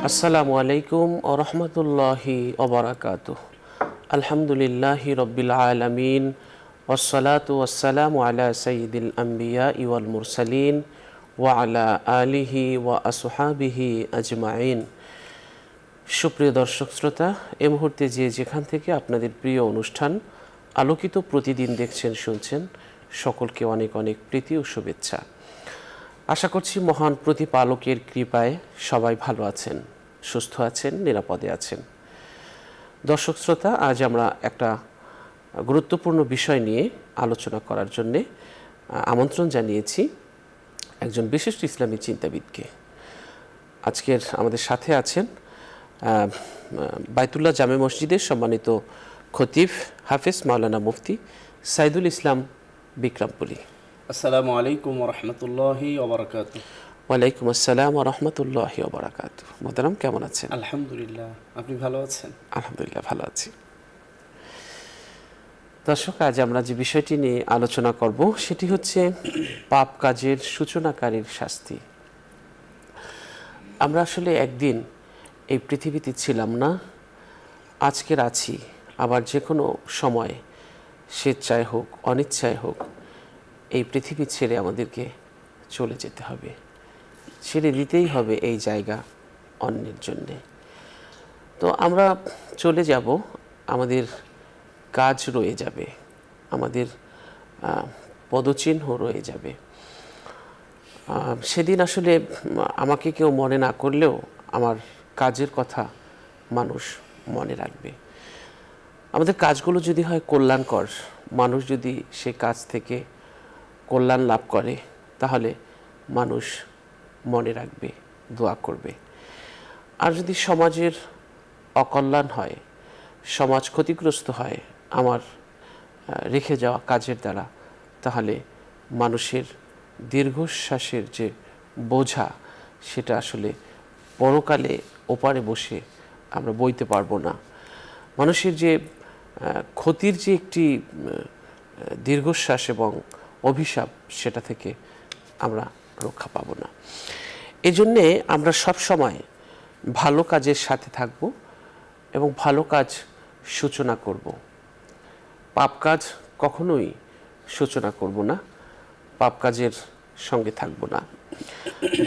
আসসালামু আলাইকুম ওয়া রাহমাতুল্লাহি ওয়া বারাকাতুহু। আলহামদুলিল্লাহি রাব্বিল আলামিন ওয়াসসালাতু ওয়াসসালামু আলা সাইয়্যিদিল আমবিয়াই ওয়াল মুরসালিন ওয়া আলা আলিহি ওয়া আসহাবিহি আজমাইন। সুপ্রিয় দর্শক শ্রোতা, এই মুহূর্তে যেখান থেকে আপনাদের প্রিয় অনুষ্ঠান আলোকিত প্রতিদিন দেখছেন শুনছেন, সকলকে অনেক অনেক প্রীতি ও শুভেচ্ছা। আশা করছি মহান প্রতিপালকের কৃপায় সবাই ভালো আছেন, সুস্থ আছেন, নিরাপদে আছেন। দর্শক শ্রোতা, আজ আমরা একটা গুরুত্বপূর্ণ বিষয় নিয়ে আলোচনা করার জন্যে আমন্ত্রণ জানিয়েছি একজন বিশিষ্ট ইসলামী চিন্তাবিদকে। আজকের আমাদের সাথে আছেন বাইতুল্লাহ জামে মসজিদের সম্মানিত খতিব হাফেজ মাওলানা মুফতি সাইদুল ইসলাম বিক্রমপুরী। আসসালামু আলাইকুম ওয়া রাহমাতুল্লাহি ওয়া বারাকাতুহু। ওয়ালাইকুম আসসালাম ওয়া রাহমাতুল্লাহি ওয়া বারাকাতুহু। মোহতারাম, কেমন আছেন? আলহামদুলিল্লাহ, আপনি ভালো আছেন? আলহামদুলিল্লাহ, ভালো আছি। দর্শক, আজ আমরা যে বিষয়টি নিয়ে আলোচনা করব সেটি হচ্ছে পাপ কাজের সূচনাকারীর শাস্তি। আমরা আসলে একদিন এই পৃথিবীতে ছিলাম না, আজকের আছি, আবার যে কোনো সময় স্বেচ্ছায় হোক অনিচ্ছায় হোক এই পৃথিবী ছেড়ে আমাদেরকে চলে যেতে হবে, ছেড়ে দিতেই হবে এই জায়গা অন্যের জন্যে। তো আমরা চলে যাব, আমাদের কাজ রয়ে যাবে, আমাদের পদচিহ্ন রয়ে যাবে। সেদিন আসলে আমাকে কেউ মনে না করলেও আমার কাজের কথা মানুষ মনে রাখবে। আমাদের কাজগুলো যদি হয় কল্যাণকর, মানুষ যদি সে কাজ থেকে কল্যাণ লাভ করে, তাহলে মানুষ মনে রাখবে, দোয়া করবে। আর যদি সমাজের অকল্যাণ হয়, সমাজ ক্ষতিগ্রস্ত হয় আমার রেখে যাওয়া কাজের দ্বারা, তাহলে মানুষের দীর্ঘশ্বাসের যে বোঝা, সেটা আসলে পরকালে ওপারে বসে আমরা বইতে পারবো না। মানুষের যে ক্ষতির যে একটি দীর্ঘশ্বাস এবং অভিশাপ, সেটা থেকে আমরা রক্ষা পাব না। এজন্যে আমরা সব সময় ভালো কাজের সাথে থাকব এবং ভালো কাজ সূচনা করব। পাপ কাজ কখনোই সূচনা করব না, পাপ কাজের সঙ্গে থাকব না।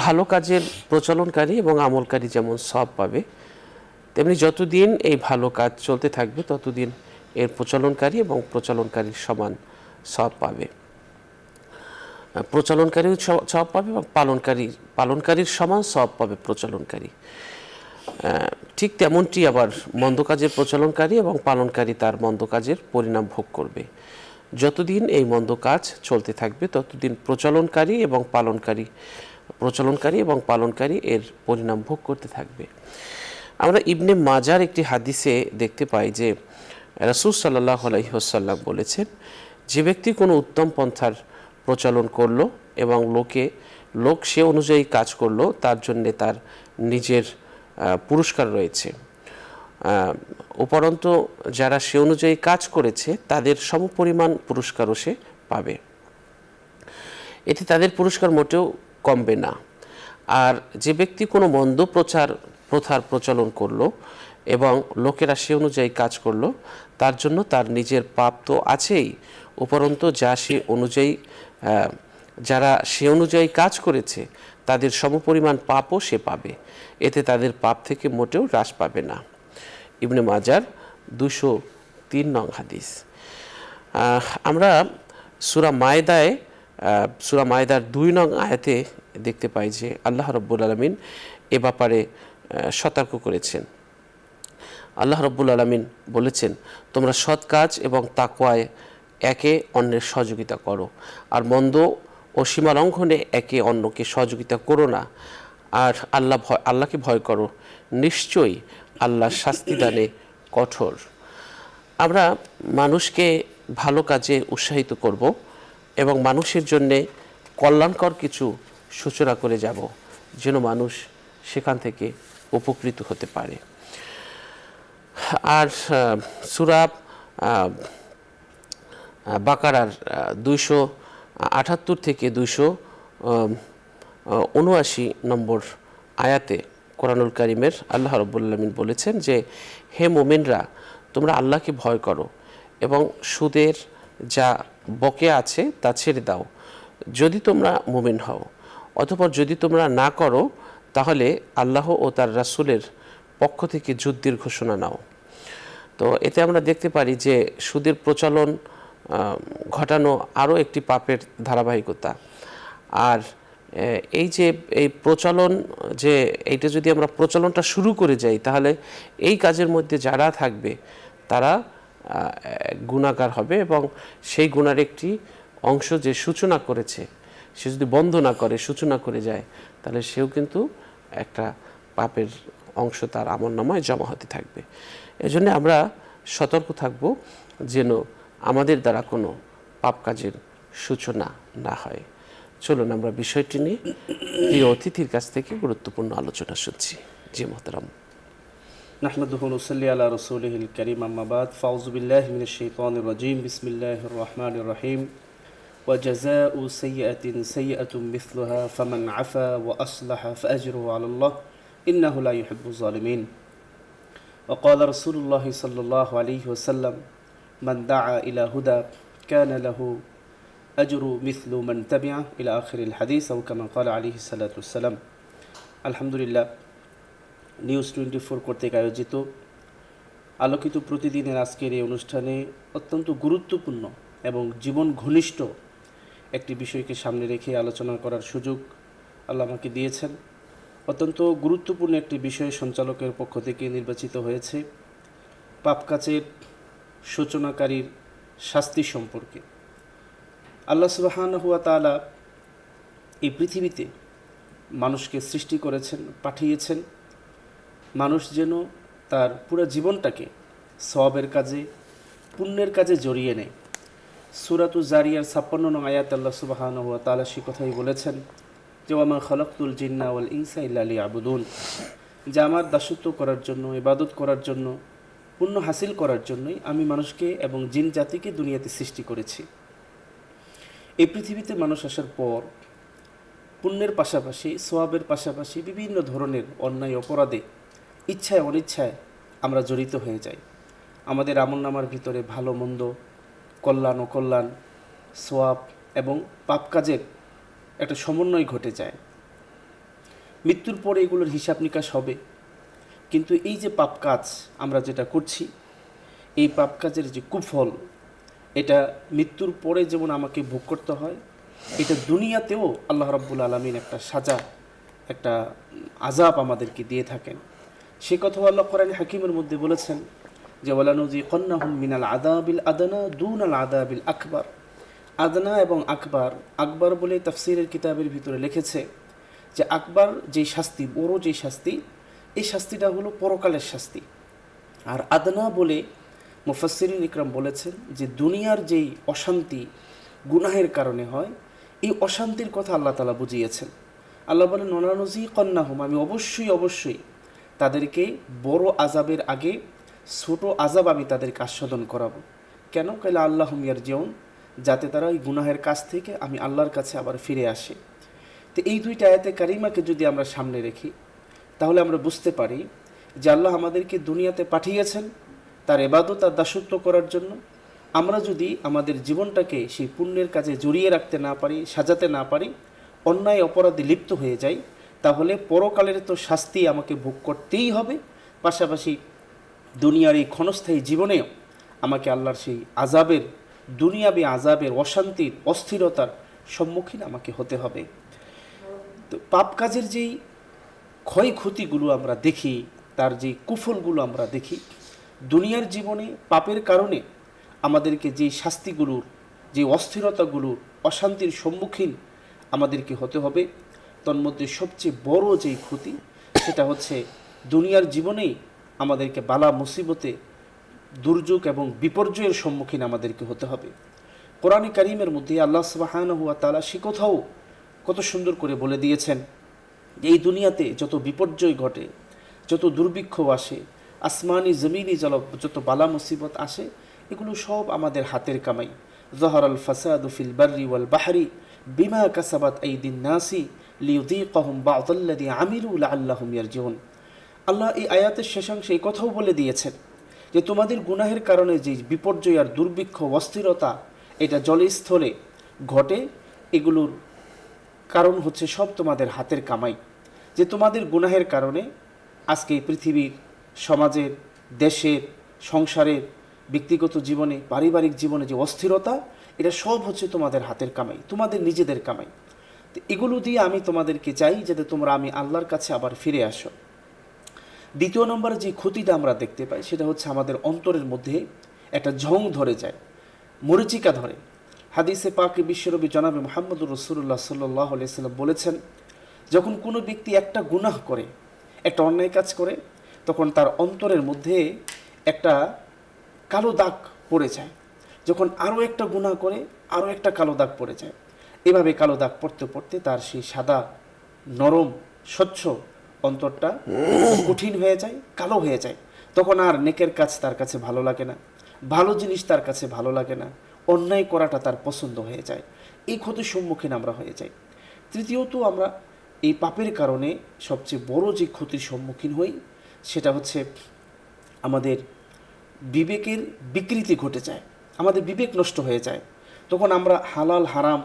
ভালো কাজের প্রচলনকারী এবং আমলকারী যেমন সওয়াব পাবে, তেমনি যতদিন এই ভালো কাজ চলতে থাকবে ততদিন এর প্রচলনকারী এবং প্রচলনকারীর সমান সওয়াব পাবে। প্রচলনকারীও সওয়াব পাবে এবং পালনকারীর সমান সওয়াব পাবে প্রচলনকারী। ঠিক তেমনটি আবার মন্দ কাজের প্রচলনকারী এবং পালনকারী তার মন্দ কাজের পরিণাম ভোগ করবে। যতদিন এই মন্দ কাজ চলতে থাকবে ততদিন প্রচলনকারী এবং পালনকারী এর পরিণাম ভোগ করতে থাকবে। আমরা ইবনে মাজার একটি হাদিসে দেখতে পাই যে রাসূল সাল্লাল্লাহু আলাইহি ওয়াসাল্লাম বলেছেন, যে ব্যক্তি কোনো উত্তম পন্থার প্রচলন করলো এবং লোক সে অনুযায়ী কাজ করলো, তার জন্যে তার নিজের পুরস্কার রয়েছে। উপরন্তু যারা সে অনুযায়ী কাজ করেছে তাদের সমপরিমাণ পুরস্কারও সে পাবে, এতে তাদের পুরস্কার মোটেও কমবে না। আর যে ব্যক্তি কোনো মন্দ প্রথার প্রচলন করলো এবং লোকেরা সে অনুযায়ী কাজ করলো, তার জন্য তার নিজের পাপ তো আছেই, উপরন্তু যারা সে অনুযায়ী কাজ করেছে তাদের সমপরিমাণ পাপও সে পাবে, এতে তাদের পাপ থেকে মোটেও হ্রাস পাবে না। ইবনে মাজার 203 নং হাদিস। আমরা সূরা মায়দার 2 নং আয়াতে দেখতে পাই যে আল্লাহ রাব্বুল আলামিন এ ব্যাপারে সতর্ক করেছেন। আল্লাহ রাব্বুল আলামিন বলেছেন, তোমরা সৎ কাজ এবং তাকওয়ায় একে অন্যের সহযোগিতা করো, আর মন্দ ও সীমালঙ্ঘনে একে অন্যকে সহযোগিতা করো না, আর আল্লাহকে ভয় করো, নিশ্চয়ই আল্লাহ শাস্তিদানে কঠোর। আমরা মানুষকে ভালো কাজে উৎসাহিত করব এবং মানুষের জন্যে কল্যাণকর কিছু সূচনা করে যাব, যেন মানুষ সেখান থেকে উপকৃত হতে পারে। আর সূরা বাকারার 278 থেকে 279 নম্বর আয়াতে কোরআনুল কারিমের আল্লাহ রাব্বুল আলামিন বলেছেন যে হে মুমিনরা তোমরা আল্লাহকে ভয় করো এবং সুদের যা বকেয়া আছে তা ছেড়ে দাও যদি তোমরা মুমিন হও, অতঃপর যদি তোমরা না করো তাহলে আল্লাহ ও তার রাসূলের পক্ষ থেকে যুদ্ধের ঘোষণা নাও। তো এতে আমরা দেখতে পারি যে সুদের প্রচলন ঘটানো আরও একটি পাপের ধারাবাহিকতা। আর এই যে এই প্রচলন, যে এইটা যদি আমরা প্রচলনটা শুরু করে যাই তাহলে এই কাজের মধ্যে যারা থাকবে তারা গুনাহগার হবে এবং সেই গুনার একটি অংশ যে সূচনা করেছে সে যদি বন্ধ না করে সূচনা করে যায় তাহলে সেও কিন্তু একটা পাপের অংশ তার আমলনামায় জমা হতে থাকবে। এজন্য আমরা সতর্ক থাকব যেন আমাদের দ্বারা কোনো পাপ কাজের সূচনা না হয়। চলুন আমরা বিষয়টি নিয়ে প্রিয় অতিথির কাছ থেকে গুরুত্বপূর্ণ আলোচনা শুনছি। জি মোহতারাম। নাহমাদুহু ওয়া নুসাল্লি আলা রাসূলিহিল কারীম, আম্মা বাদ। ফাউযু বিল্লাহি মিনাশ শাইতানির রাজীম। বিসমিল্লাহির রাহমানির রাহিম। ওয়া জাযাউ সাইয়্যাতিন সাইয়্যাতুম মিসলুহা ফামান আফা ওয়া আসলাহা ফাআজরুহু আলাল্লাহ ইন্নাহু লা ইউহিব্বুয যালিমিন। ওয়া ক্বালা রাসূলুল্লাহি সাল্লাল্লাহু আলাইহি ওয়াসাল্লাম মান দাআ ইলা হুদা কানা লাহু আজরু মিসলু মান তাবিআ ইলা আখিরিল হাদিস আও কামা ক্বালা আলাইহিস সালাতু ওয়াস সালাম। আলহামদুলিল্লাহ, নিউজ 24 কর্তৃক আয়োজিত আলোকিত প্রতিদিনের আজকের এই অনুষ্ঠানে অত্যন্ত গুরুত্বপূর্ণ এবং জীবন ঘনিষ্ঠ একটি বিষয়কে সামনে রেখে আলোচনা করার সুযোগ আল্লাহ আমাকে দিয়েছেন। অত্যন্ত গুরুত্বপূর্ণ একটি বিষয় সঞ্চালকের পক্ষ থেকে নির্বাচিত হয়েছে পাপ কাজের সূচনাকারীর শাস্তি সম্পর্কে। আল্লাহ সুবহানাহু ওয়া তাআলা এই পৃথিবীতে মানুষকে সৃষ্টি করেছেন, পাঠিয়েছেন মানুষ যেন তার পুরো জীবনটাকে সওয়াবের কাজে, পুণ্যের কাজে জড়িয়ে নেয়। সূরাতু জারিয়ার 56 নং আয়াত আল্লাহ সুবহানাহু ওয়া তাআলা সে কথাই বলেছেন যে ওয়া মা খালাকতুল জিন্না ওয়াল ইনসা ইল্লা লিয়াবুদুন, যে আমার দাসত্ব করার জন্য, ইবাদত করার জন্য, পুণ্য হাসিল করার জন্যই আমি মানুষকে এবং জিন জাতিকে দুনিয়াতে সৃষ্টি করেছি। এই পৃথিবীতে মানুষ আসার পর পুণ্যের পাশাপাশি, সওয়াবের পাশাপাশি বিভিন্ন ধরনের অন্যায় অপরাধে ইচ্ছায় অনিচ্ছায় আমরা জড়িত হয়ে যাই। আমাদের আমলনামার ভিতরে ভালো মন্দ, কল্যাণ অকল্যাণ, সওয়াব এবং পাপ কাজের একটা সমন্বয় ঘটে যায়। মৃত্যুর পরে এগুলোর হিসাব নিকাশ হবে, কিন্তু এই যে পাপ কাজ আমরা যেটা করছি, এই পাপ কাজের যে কুফল, এটা মৃত্যুর পরে যেমন আমাকে ভোগ করতে হয়, এটা দুনিয়াতেও আল্লাহ রাব্বুল আলামিন একটা সাজা, একটা আযাব আমাদেরকে দিয়ে থাকেন। সে কথা আল্লাহ কোরআন হাকিমের মধ্যে বলেছেন যে ওয়ালানুযিকান্নাহুম মিনাল আযাবিল আদনা দুনাল আযাবিল আকবার। আদনা এবং আকবার, আকবার বলে তাফসীরের কিতাবের ভিতরে লিখেছে যে আকবার যেই শাস্তি, বড় যেই শাস্তি, এই শাস্তিটা হলো পরকালের শাস্তি। আর আদনা বলে মুফাসসিরিন ইকরাম বলেছেন যে দুনিয়ার যেই অশান্তি গুনাহের কারণে হয়, এই অশান্তির কথা আল্লাহ তাআলা বুঝিয়েছেন। আল্লাহ বলেন ওয়ালানুযিকান্নাহুম, আমি অবশ্যই তাদেরকে বড় আযাবের আগে ছোট আযাব আমি তাদেরকে আস্বাদন করাবো। কেন? কাইলা আল্লাহুম ইয়ারজিউন, যাতে তারা ওই গুনাহের কাছ থেকে আমি আল্লাহর কাছে আবার ফিরে আসে। তো এই দুইটা আয়াতে কারিমাকে যদি আমরা সামনে রেখি তাহলে আমরা বুঝতে পারি যে আল্লাহ আমাদেরকে দুনিয়াতে পাঠিয়েছেন তার ইবাদত আর দাসত্ব করার জন্য। আমরা যদি আমাদের জীবনটাকে সেই পুণ্যের কাজে জড়িয়ে রাখতে না পারি, সাজাতে না পারি, অন্যায় অপরাধে লিপ্ত হয়ে যাই, তাহলে পরকালের তো শাস্তি আমাকে ভোগ করতেই হবে, পাশাপাশি দুনিয়ার এই ক্ষণস্থায়ী জীবনেও আমাকে আল্লাহর সেই আযাবের, দুনিয়াবী আযাবের, অশান্তির, অস্থিরতার সম্মুখীন আমাকে হতে হবে। তো পাপ কাজের যেই ক্ষয়ক্ষতিগুলো আমরা দেখি, তার যে কুফলগুলো আমরা দেখি, দুনিয়ার জীবনে পাপের কারণে আমাদেরকে যেই শাস্তিগুলোর, যে অস্থিরতাগুলোর, অশান্তির সম্মুখীন আমাদেরকে হতে হবে, তন্মধ্যে সবচেয়ে বড় যেই ক্ষতি সেটা হচ্ছে দুনিয়ার জীবনেই আমাদেরকে বালা মুসিবতে, দুর্যোগ এবং বিপর্যয়ের সম্মুখীন আমাদেরকে হতে হবে। কোরআনে কারীমের মধ্যে আল্লাহ সুবহানাহু ওয়া তাআলা সে কথাও কত সুন্দর করে বলে দিয়েছেন যে এই দুনিয়াতে যত বিপর্যয় ঘটে, যত দুর্ভিক্ষ আসে, আসমানি জমিনি যত বালা মুসিবত আসে, এগুলো সব আমাদের হাতের কামাই। যাহারাল ফাসাদু ফিল বাররি ওয়াল বাহরি বিমা কাসাবাত আইদিন নাসি লিয়ুযীকাহুম বা'দাল্লাযী আমিলু লাআল্লাহুম ইয়ারজিউন। আল্লাহ এই আয়াতের শেষাংশে এই কথাও বলে দিয়েছেন যে তোমাদের গুনাহের কারণে যে বিপর্যয় আর দুর্ভিক্ষ অস্থিরতা এটা জলস্থলে ঘটে, এগুলোর কারণ হচ্ছে সব তোমাদের হাতের কামাই। যে তোমাদের গুনাহের কারণে আজকে এই পৃথিবীর, সমাজের, দেশের, সংসারের, ব্যক্তিগত জীবনে, পারিবারিক জীবনে যে অস্থিরতা, এটা সব হচ্ছে তোমাদের হাতের কামাই, তোমাদের নিজেদের কামাই। তো এগুলো দিয়ে আমি তোমাদেরকে চাই যাতে তোমরা আমি আল্লাহর কাছে আবার ফিরে আসো। দ্বিতীয় নম্বরে যে ক্ষতিটা আমরা দেখতে পাই সেটা হচ্ছে আমাদের অন্তরের মধ্যে একটা ঝং ধরে যায়, মরিচিকা ধরে। হাদিসে পাকে বিশ্বনবী জনাবে মুহাম্মদুর রাসূলুল্লাহ সাল্লাল্লাহু আলাইহি সাল্লাম বলেছেন, যখন কোনো ব্যক্তি একটা গুনাহ করে, একটা অন্যায় কাজ করে, তখন তার অন্তরের মধ্যে একটা কালো দাগ পড়ে যায়। যখন আরও একটা গুনাহ করে, আরও একটা কালো দাগ পড়ে যায়। এভাবে কালো দাগ পড়তে পড়তে তার সেই সাদা, নরম, স্বচ্ছ অন্তরটা কঠিন হয়ে যায়, কালো হয়ে যায়। তখন আর নেকের কাজ তার কাছে ভালো লাগে না, ভালো জিনিস তার কাছে ভালো লাগে না, অন্যায় করাটা তার পছন্দ হয়ে যায়। এই ক্ষতির সম্মুখীন আমরা হয়ে যাই। তৃতীয়ত, আমরা এই পাপের কারণে সবচেয়ে বড় যে ক্ষতির সম্মুখীন হই সেটা হচ্ছে আমাদের বিবেকের বিকৃতি ঘটে যায়, আমাদের বিবেক নষ্ট হয়ে যায়। তখন আমরা হালাল হারাম,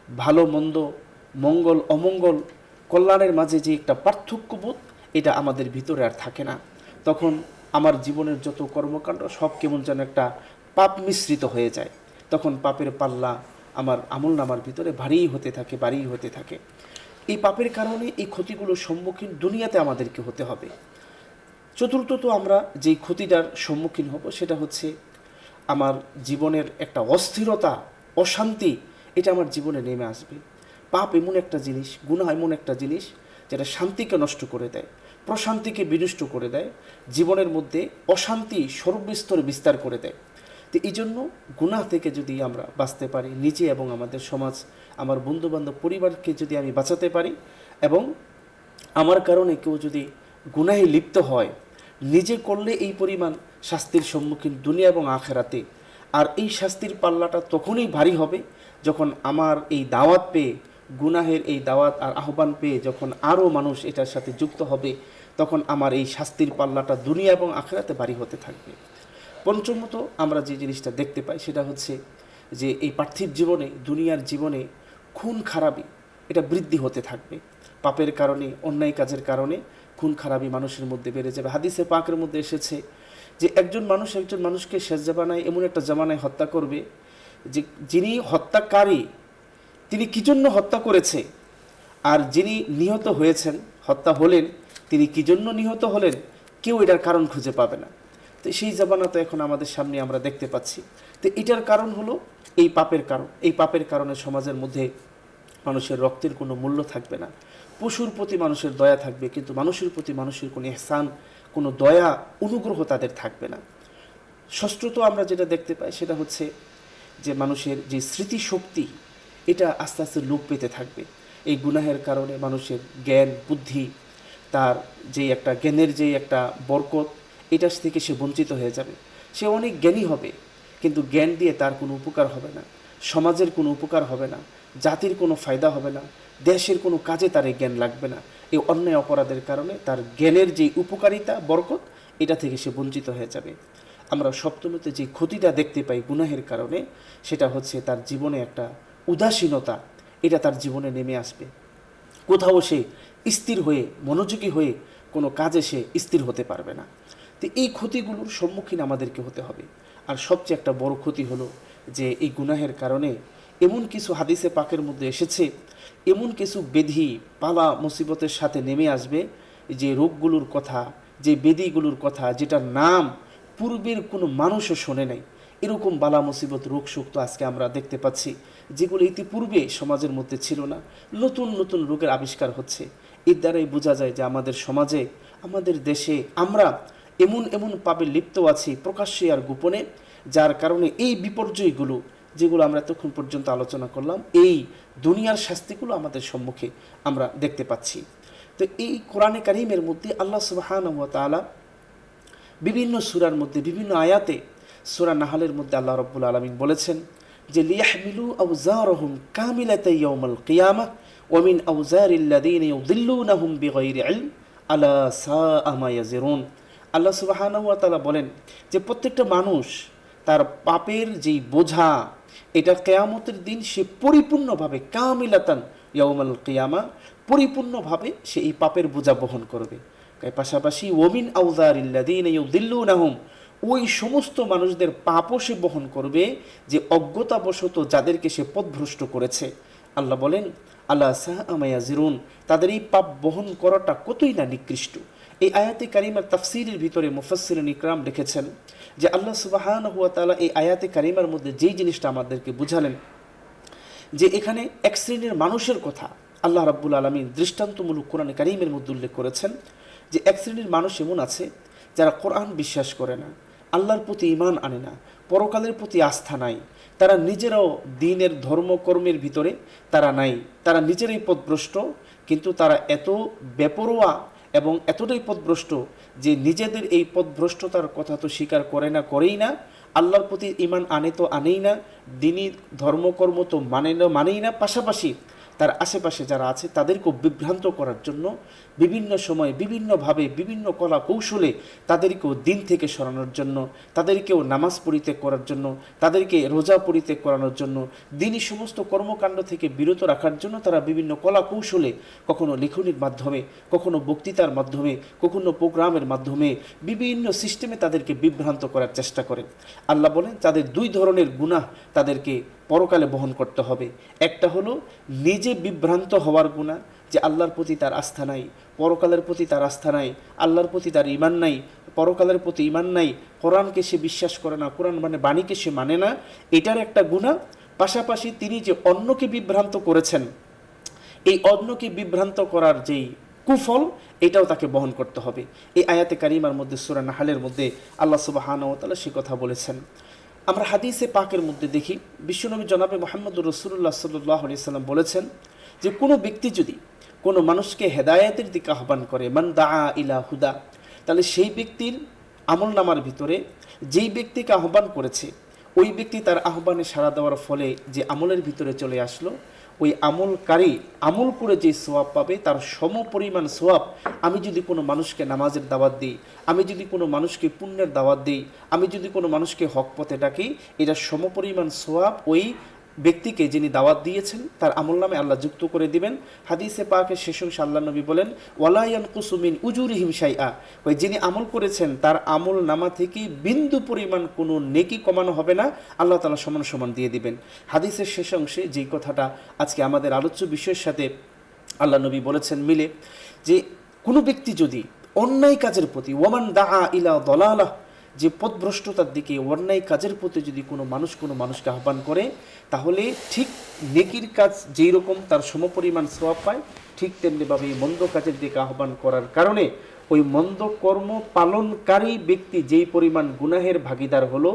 ভালো মন্দ, মঙ্গল অমঙ্গল, কল্যাণের মাঝে যে একটা পার্থক্যবোধ, এটা আমাদের ভিতরে আর থাকে না। তখন আমার জীবনের যত কর্মকাণ্ড সব কেমন যেন একটা পাপ মিশ্রিত হয়ে যায়। তখন পাপের পাল্লা আমার আমলনামার ভিতরে ভারী হতে থাকে, ভারী হতে থাকে। এই পাপের কারণে এই ক্ষতিগুলোর সম্মুখীন দুনিয়াতে আমাদেরকে হতে হবে। চতুর্থত, আমরা যেই ক্ষতিটার সম্মুখীন হব সেটা হচ্ছে আমার জীবনের একটা অস্থিরতা, অশান্তি, এটা আমার জীবনে নেমে আসবে। পাপ এমন একটা জিনিস, গুনাহ এমন একটা জিনিস যেটা শান্তিকে নষ্ট করে দেয়, প্রশান্তিকে বিনষ্ট করে দেয়, জীবনের মধ্যে অশান্তি সর্বস্তরে বিস্তার করে দেয়। তো এই জন্য গুনাহ থেকে যদি আমরা বাঁচতে পারি, নিজে এবং আমাদের সমাজ, আমার বন্ধুবান্ধব, পরিবারকে যদি আমি বাঁচাতে পারি, এবং আমার কারণে কেউ যদি গুনাহে লিপ্ত হয়, নিজে করলে এই পরিমাণ শাস্তির সম্মুখীন দুনিয়া এবং আখেরাতে। আর এই শাস্তির পাল্লাটা তখনই ভারী হবে যখন আমার এই দাওয়াত পেয়ে, গুনাহের এই দাওয়াত আর আহ্বান পেয়ে যখন আরও মানুষ এটার সাথে যুক্ত হবে, তখন আমার এই শাস্তির পাল্লাটা দুনিয়া এবং আখেরাতে ভারী হতে থাকবে। পঞ্চমত, আমরা যে জিনিসটা দেখতে পাই সেটা হচ্ছে যে এই পার্থিব জীবনে, দুনিয়ার জীবনে খুন খারাপি এটা বৃদ্ধি হতে থাকবে। পাপের কারণে, অন্যায় কাজের কারণে খুন খারাপি মানুষের মধ্যে বেড়ে যাবে। হাদিসে পাকের মধ্যে এসেছে যে একজন মানুষকে শেষ জামানায় এমন একটা জামানায় হত্যা করবে যে যিনি হত্যাকারী তিনি কি জন্য হত্যা করেছে, আর যিনি নিহত হয়েছেন, হত্যা হলেন, তিনি কি জন্য নিহত হলেন, কেউ এটার কারণ খুঁজে পাবে না। তো সেই জামানা তো এখন আমাদের সামনে আমরা দেখতে পাচ্ছি। তো এটার কারণ হলো এই পাপের কারণ। এই পাপের কারণে সমাজের মধ্যে মানুষের রক্তের কোনো মূল্য থাকবে না। পশুর প্রতি মানুষের দয়া থাকবে, কিন্তু মানুষের প্রতি মানুষের কোনো ইহসান, কোনো দয়া, অনুগ্রহ তাদের থাকবে না। ষষ্ঠত, আমরা যেটা দেখতে পাই সেটা হচ্ছে যে মানুষের যে স্মৃতিশক্তি এটা আস্তে আস্তে লোপ পেতে থাকবে। এই গুনাহের কারণে মানুষের জ্ঞান, বুদ্ধি, তার যে একটা জ্ঞানের যে একটা বরকত, এটার থেকে সে বঞ্চিত হয়ে যাবে। সে অনেক জ্ঞানী হবে, কিন্তু জ্ঞান দিয়ে তার কোনো উপকার হবে না, সমাজের কোনো উপকার হবে না, জাতির কোনো ফায়দা হবে না, দেশের কোনো কাজে তার এই জ্ঞান লাগবে না। এই অন্যায় অপরাধের কারণে তার জ্ঞানের যে উপকারিতা, বরকত, এটা থেকে সে বঞ্চিত হয়ে যাবে। আমরা সপ্তমতে যে ক্ষতিটা দেখতে পাই গুনাহের কারণে সেটা হচ্ছে তার জীবনে একটা উদাসীনতা, এটা তার জীবনে নেমে আসবে। কোথাও সে স্থির হয়ে, মনোযোগী হয়ে কোনো কাজে সে স্থির হতে পারবে না। তো এই ক্ষতিগুলোর সম্মুখীন আমাদেরকে হতে হবে। আর সবচেয়ে একটা বড় ক্ষতি হলো যে এই গুনাহের কারণে এমন কিছু হাদিসে পাকের মধ্যে এসেছে, এমন কিছু ব্যাধি, পালা মুসিবতের সাথে নেমে আসবে, যে রোগগুলোর কথা, যে ব্যাধিগুলোর কথা, যেটার নাম পূর্বের কোনো মানুষও শোনে নাই, এরকম বালা মুসিবত, রোগ শোক তো আজকে আমরা দেখতে পাচ্ছি, যেগুলো ইতিপূর্বে সমাজের মধ্যে ছিল না। নতুন নতুন রোগের আবিষ্কার হচ্ছে। এর দ্বারাই বোঝা যায় যে আমাদের সমাজে, আমাদের দেশে আমরা এমন এমন পাপে লিপ্ত আছি, প্রকাশ্যে আর গোপনে, যার কারণে এই বিপর্যয়গুলো, যেগুলো আমরা এতক্ষণ পর্যন্ত আলোচনা করলাম, এই দুনিয়ার শাস্তিগুলো আমাদের সম্মুখে আমরা দেখতে পাচ্ছি। তো এই কোরআনে কারিমের মধ্যে আল্লাহ সুবহানাহু ওয়া তাআলা বিভিন্ন সূরার মধ্যে, বিভিন্ন আয়াতে, সূরা নাহলের মধ্যে আল্লাহ রাব্বুল আলামিন বলেছেন যে লিয়াহমিলু আওজারহুম কামিলাতান ইয়াউমাল কিয়ামাহ ওমিন আউজারিল্লাযীনা ইউযিল্লুনাহুম বিগাইরি ইলম আলা সাআ মা ইয়াজিরুন। আল্লাহ সুবহানাহু ওয়া তাআলা বলেন যে প্রত্যেকটা মানুষ তার পাপের যেই বোঝা, এটা কিয়ামতের দিন সে পরিপূর্ণভাবে কামিলাতান ইয়াউমাল কিয়ামা, পরিপূর্ণভাবে সে এই পাপের বোঝা বহন করবে। এর পাশাপাশি ওমিন আউজারিল্লাযীনা ইউযিল্লুনাহুম, ওই সমস্ত মানুষদের পাপও সে বহন করবে যে অজ্ঞতাবশত যাদেরকে সে পথভ্রষ্ট করেছে। আল্লাহ বলেন আলা সাআ মা ইয়াজিরুন, তাদের এই পাপ বহন করাটা কতই না নিকৃষ্ট। এই আয়াতে কারিমার তাফসীরের ভিতরে মুফাসসিরিন ইকরাম লিখেছেন যে আল্লাহ সুবহানাহু ওয়া তাআলা এই আয়াতে কারিমার মধ্যে যেই জিনিসটা আমাদেরকে বুঝালেন যে এখানে এক শ্রেণীর মানুষের কথা আল্লাহ রাব্বুল আলামিন দৃষ্টান্তমূলক কোরআনে কারিমের মধ্যে উল্লেখ করেছেন যে এক শ্রেণীর মানুষ এমন আছে যারা কোরআন বিশ্বাস করে না, আল্লাহর প্রতি ঈমান আনে না, পরকালের প্রতি আস্থা নাই, তারা নিজেরাও দ্বীনের ধর্মকর্মের ভিতরে তারা নাই, তারা নিজেরাই পথভ্রষ্ট, কিন্তু তারা এত বেপরোয়া এবং এতটাই পথভ্রষ্ট যে নিজেদের এই পথভ্রষ্টতার কথা তো স্বীকার করে না, করেই না, আল্লাহর প্রতি ঈমান আনে তো আনেই না, দ্বীনি ধর্মকর্ম তো মানেই না, পাশাপাশি তার আশেপাশে যারা আছে তাদেরকেও বিভ্রান্ত করার জন্য বিভিন্ন সময় বিভিন্নভাবে বিভিন্ন কলা কৌশলে তাদেরকেও দিন থেকে সরানোর জন্য, তাদেরকেও নামাজ পরিত্যাগ করার জন্য, তাদেরকে রোজা পরিত্যাগ করানোর জন্য, দিনই সমস্ত কর্মকাণ্ড থেকে বিরত রাখার জন্য তারা বিভিন্ন কলা কৌশলে, কখনো লেখনির মাধ্যমে, কখনো বক্তৃতার মাধ্যমে, কখনো প্রোগ্রামের মাধ্যমে বিভিন্ন সিস্টেমে তাদেরকে বিভ্রান্ত করার চেষ্টা করে। আল্লাহ বলেন তাদের দুই ধরনের গুনাহ তাদেরকে পরকালে বহন করতে হবে। একটা হলো নিজে বিভ্রান্ত হওয়ার গুনাহ, যে আল্লাহর প্রতি তার আস্থা নাই, পরকালের প্রতি তার আস্থা নাই, আল্লাহর প্রতি তার ঈমান নাই, পরকালের প্রতি ঈমান নাই, কোরআনকে সে বিশ্বাস করে না, কোরআন মানে বাণীকে সে মানে না, এটার একটা গুনাহ। পাশাপাশি তিনি যে অন্যকে বিভ্রান্ত করেছেন, এই অন্যকে বিভ্রান্ত করার যেই কুফল, এটাও তাকে বহন করতে হবে। এই আয়াতে কারিমার মধ্যে সূরা নাহলের মধ্যে আল্লাহ সুবহানাহু ওয়া তাআলা সে কথা বলেছেন। আমরা হাদিসে পাকের মধ্যে দেখি বিশ্বনবী জনাবে মুহাম্মদুর রাসূলুল্লাহ সাল্লাল্লাহু আলাইহি সাল্লাম বলেছেন যে কোনো ব্যক্তি যদি কোনো মানুষকে হেদায়েতের দিকে আহ্বান করে, মান দাআ ইলা হুদা, তাহলে সেই ব্যক্তির আমলনামার ভিতরে যেই ব্যক্তিকে আহ্বান করেছে ওই ব্যক্তি তার আহ্বানে সাড়া দেওয়ার ফলে যে আমলের ভিতরে চলে আসলো, ওই আমলকারী আমল করে যে সোয়াব পাবে তার সমপরিমাণ সোয়াব আমি যদি কোনো মানুষকে নামাজের দাওয়াত দিই, আমি যদি কোনো মানুষকে পুণ্যের দাওয়াত দিই, আমি যদি কোনো মানুষকে হক পথে ডাকি, এটা সমপরিমাণ সোয়াব ওই ব্যক্তিকে যিনি দাওয়াত দিয়েছেন তার আমলনামে আল্লাহ যুক্ত করে দিবেন। হাদিসে পাকের শেষ অংশে আল্লাহ নবী বলেন ওয়ালা ইয়ানকুসু মিন উজুরিহিম শাইআ, ওই যিনি আমল করেছেন তার আমল নামা থেকে বিন্দু পরিমাণ কোনো নেকি কমানো হবে না, আল্লাহ তাআলা সমান সমান দিয়ে দিবেন। হাদিসের শেষ অংশে যেই কথাটা আজকে আমাদের আলোচ্য বিষয়ের সাথে আল্লাহ নবী বলেছেন মিলে, যে কোনো ব্যক্তি যদি অন্যায় কাজের প্রতি, ওয়ামান দাআ ইলা দালালাহ, যে পথভ্রষ্টতার দিকে অন্যায় কাজের প্রতি যদি কোনো মানুষকে আহ্বান করে, তাহলে ঠিক নেকির কাজ যেই রকম তার সমপরিমাণ সওয়াব পায়, ঠিক তেমনিভাবে এই মন্দ কাজের দিকে আহ্বান করার কারণে ওই মন্দ কর্ম পালনকারী ব্যক্তি যেই পরিমাণ গুনাহের ভাগিদার হলো,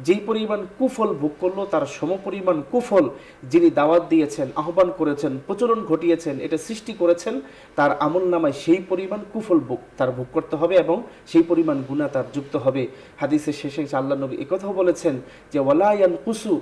যেই পরিমাণ কুফল ভোগ করলো, তার সমপরিমাণ কুফল যিনি দাওয়াত দিয়েছেন, আহ্বান করেছেন, প্রচলন ঘটিয়েছেন, এটা সৃষ্টি করেছেন, তার আমলনামায় সেই পরিমাণ কুফল তার ভোগ করতে হবে এবং সেই পরিমাণ গুনাহ তার যুক্ত হবে। হাদিসের শেষে আল্লাহ নবী একথাও বলেছেন যে ওয়ালা ইয়ানকুসু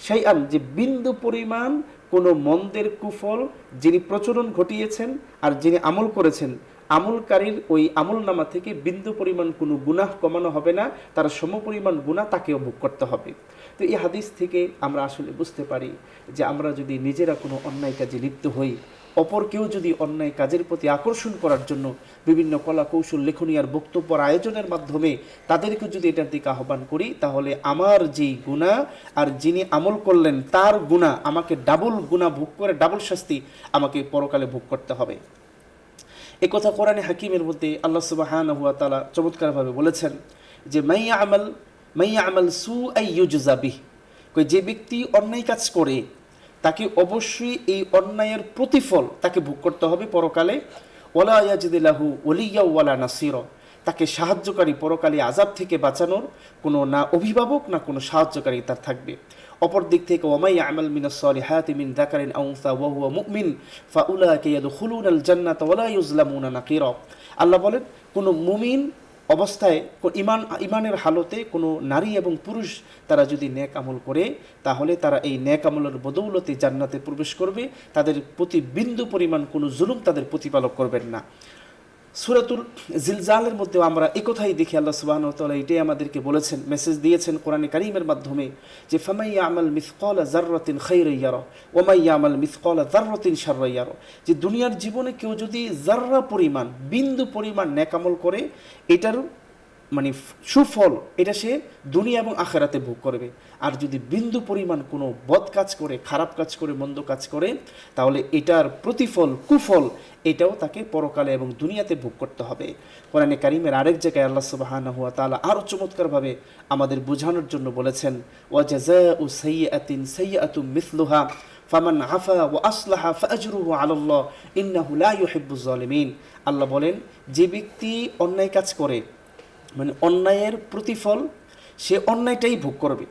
শাইআন, যে বিন্দু পরিমাণ কোনো মন্দের কুফল যিনি প্রচলন ঘটিয়েছেন আর যিনি আমল করেছেন, আমলকারীর ওই আমলনামা থেকে বিন্দু পরিমাণ কোনো গুনাহ কমানো হবে না, তার সমপরিমাণ গুনাহ তাকেও ভোগ করতে হবে। তো এই হাদিস থেকে আমরা আসলে বুঝতে পারি যে আমরা যদি নিজেরা কোনো অন্যায় কাজে লিপ্ত হই, অপরকেও যদি অন্যায় কাজের প্রতি আকর্ষণ করার জন্য বিভিন্ন কলা কৌশল, লেখনী আর বক্তব্যের আয়োজনের মাধ্যমে তাদেরকে যদি এটার দিকে আহ্বান করি, তাহলে আমার যেই গুনাহ আর যিনি আমল করলেন তার গুনাহ আমাকে ডাবল গুনাহ ভোগ করে, ডাবল শাস্তি আমাকে পরকালে ভোগ করতে হবে। এই কথা কোরআনে হাকিমের মধ্যে আল্লাহ সুবহানাহু ওয়া তাআলা চমৎকারভাবে বলেছেন যে মাইয়া আমাল সুআই ইউজযা বিহি, যে ব্যক্তি অন্যায় কাজ করে তাকে অবশ্যই এই অন্যায়ের প্রতিফল তাকে ভোগ করতে হবে পরকালে। ওয়ালা ইয়াজিদু লাহু ওয়ালিয়্যা ওয়ালা নাসীরা, তাকে সাহায্যকারী পরকালে আযাব থেকে বাঁচানোর কোনো না অভিভাবক না কোনো সাহায্যকারী তার থাকবে। অপর দিক থেকে ওয়া মাইয়া আমাল মিনাস সালিহাতি মিন যাকারিন আও উনসা ওয়া হুয়া মুমিন ফাউলাইকা ইয়াদখুলুনাল জান্নাতা ওয়া লা ইউযলামুনা নাকিরা। আল্লাহ বলেন কোনো মুমিন অবস্থায় ইমানের হালতে কোনো নারী এবং পুরুষ তারা যদি নেক আমল করে, তাহলে তারা এই নেক আমলের বদৌলতে জান্নাতে প্রবেশ করবে। তাদের প্রতি বিন্দু পরিমাণ কোনো জুলুম তাদের প্রতিপালক করবেন না। সূরাতুল জিলজালের মধ্যেও আমরা একথাই দেখি, আল্লাহ সুবহানাহু ওয়া তাআলা এটাই আমাদেরকে বলেছেন, মেসেজ দিয়েছেন কোরআনে কারীমের মাধ্যমে, যে ফামান ইয়ামাল মিসকালা যাররাতিন খায়রান ইয়ারা ওয়া মান ইয়ামাল মিসকালা যাররাতিন শাররান ইয়ারা, যে দুনিয়ার জীবনে কেউ যদি যাররা পরিমাণ, বিন্দু পরিমাণ নেক আমল করে, এটার মানে সুফল এটা সে দুনিয়া এবং আখেরাতে ভোগ করবে। আর যদি বিন্দু পরিমাণ কোনো বদ কাজ করে, খারাপ কাজ করে, মন্দ কাজ করে, তাহলে এটার প্রতিফল, কুফল, এটাও তাকে পরকালে এবং দুনিয়াতে ভোগ করতে হবে। কোরআনে কারীমের আরেক জায়গায় আল্লাহ সুবহানাহু ওয়া তাআলা আরও চমৎকারভাবে আমাদের বোঝানোর জন্য বলেছেন, ওয়া জাযাউ সাইয়্যাতিন সাইয়্যাতুম মিসলুহা ফামান আফা ওয়া আসলাহা ফাআজরুহু আলাল্লাহ ইন্নাহু লা ইউহিব্বুজ জালিমিন। আল্লাহ বলেন, যে ব্যক্তি অন্যায় কাজ করে, মানে অন্যায়ের প্রতিফল সে অন্যায়টাই ভোগ করবে,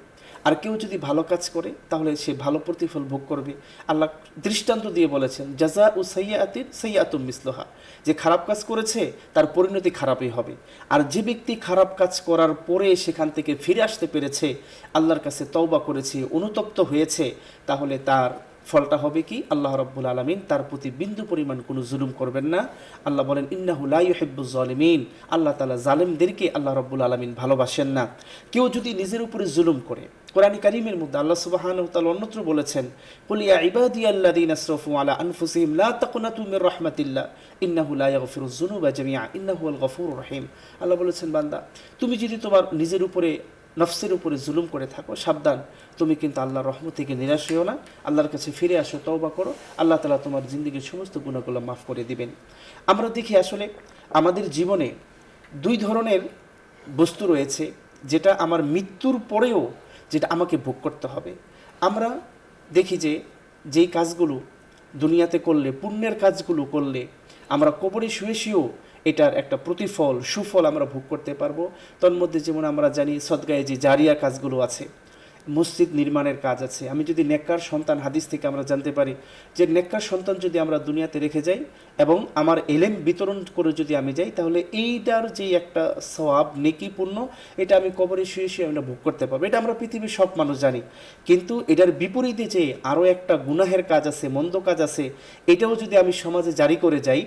আর কেউ যদি ভালো কাজ করে তাহলে সে ভালো প্রতিফল ভোগ করবে। আল্লাহ দৃষ্টান্ত দিয়ে বলেছেন, জাযাউ সাইয়্যাতিন সাইয়্যাতুম মিসলুহা, যে খারাপ কাজ করেছে তার পরিণতি খারাপই হবে। আর যে ব্যক্তি খারাপ কাজ করার পরে সেখান থেকে ফিরে আসতে পেরেছে, আল্লাহর কাছে তওবা করেছে, অনুতপ্ত হয়েছে, তাহলে তার ফলটা হবে কি, আল্লাহ রাব্বুল আলামিন তার প্রতি বিন্দু পরিমাণ কোনো জুলুম করবেন না। আল্লাহ বলেন, ইন্নাহু লা ইউহিব্বুজ জালিমিন, আল্লাহ তাআলা জালেমদেরকে আল্লাহ রাব্বুল আলামিন ভালোবাসেন না। কেউ যদি নিজের উপরে জুলুম করে, কোরআন কারীমের মধ্যে আল্লাহ সুবহানাহু ওয়া তাআলা অন্যত্র বলেছেন, কুল ইয়া ইবাদিয়াল্লাযীনা আসরাফু আলা আনফুসিহিম লা তাকনাতু মির রাহমাতিল্লাহ ইন্নাহু লা ইয়াগফিরুয যুনুবা জামিআ ইন্নাহু হুয়াল গফুরুর রহিম। আল্লাহ বলেছেন, বান্দা তুমি যদি তোমার নিজের উপরে, নফসের উপরে জুলুম করে থাকো, সাবধান, তুমি কিন্তু আল্লাহর রহমত থেকে নিরাশ হইও না, আল্লাহর কাছে ফিরে আসো, তওবা করো, আল্লাহ তাআলা তোমার জিন্দেগীর সমস্ত গুনাহগুলো মাফ করে দিবেন। আমরা দেখি আসলে আমাদের জীবনে দুই ধরনের বস্তু রয়েছে, যেটা আমার মৃত্যুর পরেও যেটা আমাকে ভোগ করতে হবে। আমরা দেখি যে যেই কাজগুলো দুনিয়াতে করলে, পুণ্যের কাজগুলো করলে, আমরা কবরে শুয়ে শুয়েও এটার একটা প্রতিফল, সুফল আমরা ভোগ করতে পারবো। তন্মধ্যে যেমন আমরা জানি সদকায়ে যে জারিয়া কাজগুলো আছে, মসজিদ নির্মাণের কাজ আছে। আমি যদি নেককার সন্তান, হাদিস থেকে আমরা জানতে পারি যে নেককার সন্তান যদি আমরা দুনিয়াতে রেখে যাই এবং আমার এলেম বিতরণ করে যদি আমি যাই, তাহলে এইটার যে একটা সওয়াব, নেকি, পুণ্য, এটা আমি কবরে শুয়ে শুয়ে আমরা ভোগ করতে পারবো। এটা আমরা পৃথিবীর সব মানুষ জানি। কিন্তু এটার বিপরীতে যে আরও একটা গুনাহের কাজ আছে, মন্দ কাজ আছে, এটাও যদি আমি সমাজে জারি করে যাই,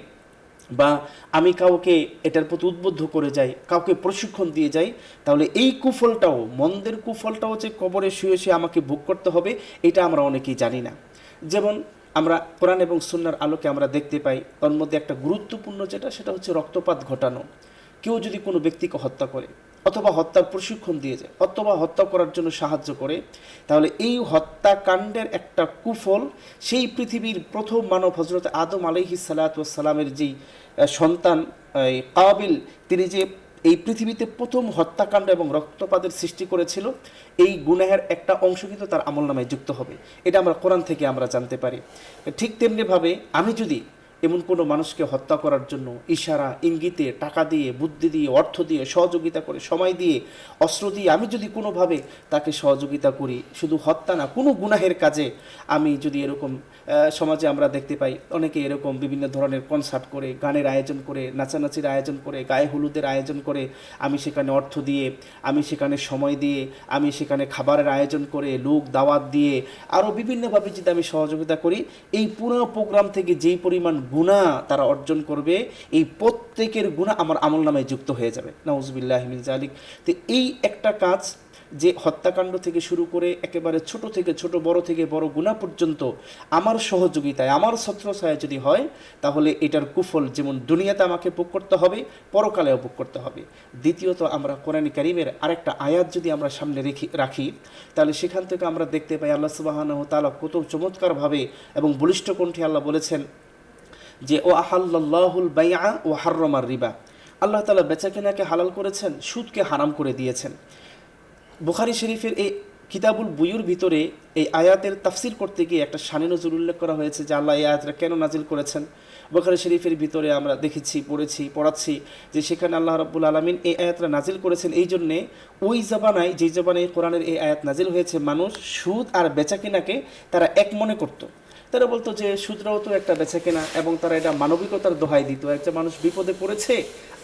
বা আমি কাউকে এটার প্রতি উদ্বুদ্ধ করে যাই, কাউকে প্রশিক্ষণ দিয়ে যাই, তাহলে এই কুফলটাও, মন্দের কুফলটাও যে কবরে শুয়ে শুয়ে আমাকে ভোগ করতে হবে, এটা আমরা অনেকেই জানি না। যেমন আমরা কোরআন এবং সুন্নাহর আলোকে আমরা দেখতে পাই, তার মধ্যে একটা গুরুত্বপূর্ণ যেটা, সেটা হচ্ছে রক্তপাত ঘটানো। কেউ যদি কোনো ব্যক্তিকে হত্যা করে, অথবা হত্যার প্রশিক্ষণ দিয়ে যায়, অথবা হত্যা করার জন্য সাহায্য করে, তাহলে এই হত্যাকাণ্ডের একটা কুফল সেই পৃথিবীর প্রথম মানব হযরত আদম আলাইহিস সালাতু ওয়াস সালামের যেই সন্তান কাবিল, তিনি যে এই পৃথিবীতে প্রথম হত্যাকাণ্ড এবং রক্তপাতের সৃষ্টি করেছিল, এই গুনাহের একটা অংশ কিন্তু তার আমলনামায় যুক্ত হবে। এটা আমরা কোরআন থেকে আমরা জানতে পারি। ঠিক তেমনিভাবে আমি যদি এমন কোনো মানুষকে হত্যা করার জন্য ইশারা, ইঙ্গিতে, টাকা দিয়ে, বুদ্ধি দিয়ে, অর্থ দিয়ে সহযোগিতা করে, সময় দিয়ে, অস্ত্র দিয়ে আমি যদি কোনোভাবে তাকে সহযোগিতা করি, শুধু হত্যা না, কোনো গুনাহের কাজে আমি যদি এরকম, সমাজে আমরা দেখতে পাই অনেকে এরকম বিভিন্ন ধরনের কনসার্ট করে, গানের আয়োজন করে, নাচানাচির আয়োজন করে, গায়ে হলুদের আয়োজন করে, আমি সেখানে অর্থ দিয়ে, আমি সেখানে সময় দিয়ে, আমি সেখানে খাবারের আয়োজন করে, লোক দাওয়াত দিয়ে, আরও বিভিন্নভাবে যদি আমি সহযোগিতা করি, এই পুরো প্রোগ্রাম থেকে যেই পরিমাণ গুনাহ তারা অর্জন করবে, এই প্রত্যেকের গুনাহ আমার আমলনামায় যুক্ত হয়ে যাবে। নাউজুবিল্লাহি মিন যালিক। তো এই একটা কাজ, যে হত্যাকাণ্ড থেকে শুরু করে একেবারে ছোট থেকে ছোট, বড় থেকে বড় গুনাহ পর্যন্ত আমার সহযোগিতায়, আমার ছত্রছায়ায় যদি হয়, তাহলে এটার কুফল যেমন দুনিয়াতে আমাকে ভোগ করতে হবে, পরকালেও ভোগ করতে হবে। দ্বিতীয়ত, আমরা কোরআন কারীমের আরেকটা আয়াত যদি আমরা সামনে রাখি, তাহলে সেখান থেকে আমরা দেখতে পাই আল্লাহ সুবহানাহু ওয়া তাআলা কত চমৎকারভাবে এবং বলিষ্ঠ কণ্ঠে আল্লাহ বলেছেন যে ও আহাল্লাল্লাহুল বাইআ ও হাররামার রিবা, আল্লাহ তাআলা বেচাকেনাকে হালাল করেছেন, সুদকে হারাম করে দিয়েছেন। বুখারী শরীফের এই কিতাবুল বুয়ুর ভিতরে এই আয়াতের তাফসির করতে গিয়ে একটা শানে নজুল উল্লেখ করা হয়েছে যে আল্লাহ এই আয়াতটা কেন নাজিল করেছেন। বুখারী শরীফের ভিতরে আমরা দেখেছি, পড়াচ্ছি যে সেখানে আল্লাহ রাব্বুল আলামিন এই আয়াতটা নাজিল করেছেন এই জন্যে, ওই জামানায়, যেই জামানায় কোরআনের এই আয়াত নাজিল হয়েছে, মানুষ সুদ আর বেচাকেনাকে তারা এক মনে করত। তারা বলতো যে সুদরাও তো একটা বেচাকেনা, এবং তারা এটা মানবিকতার দোহাই দিত। একটা মানুষ বিপদে পড়েছে,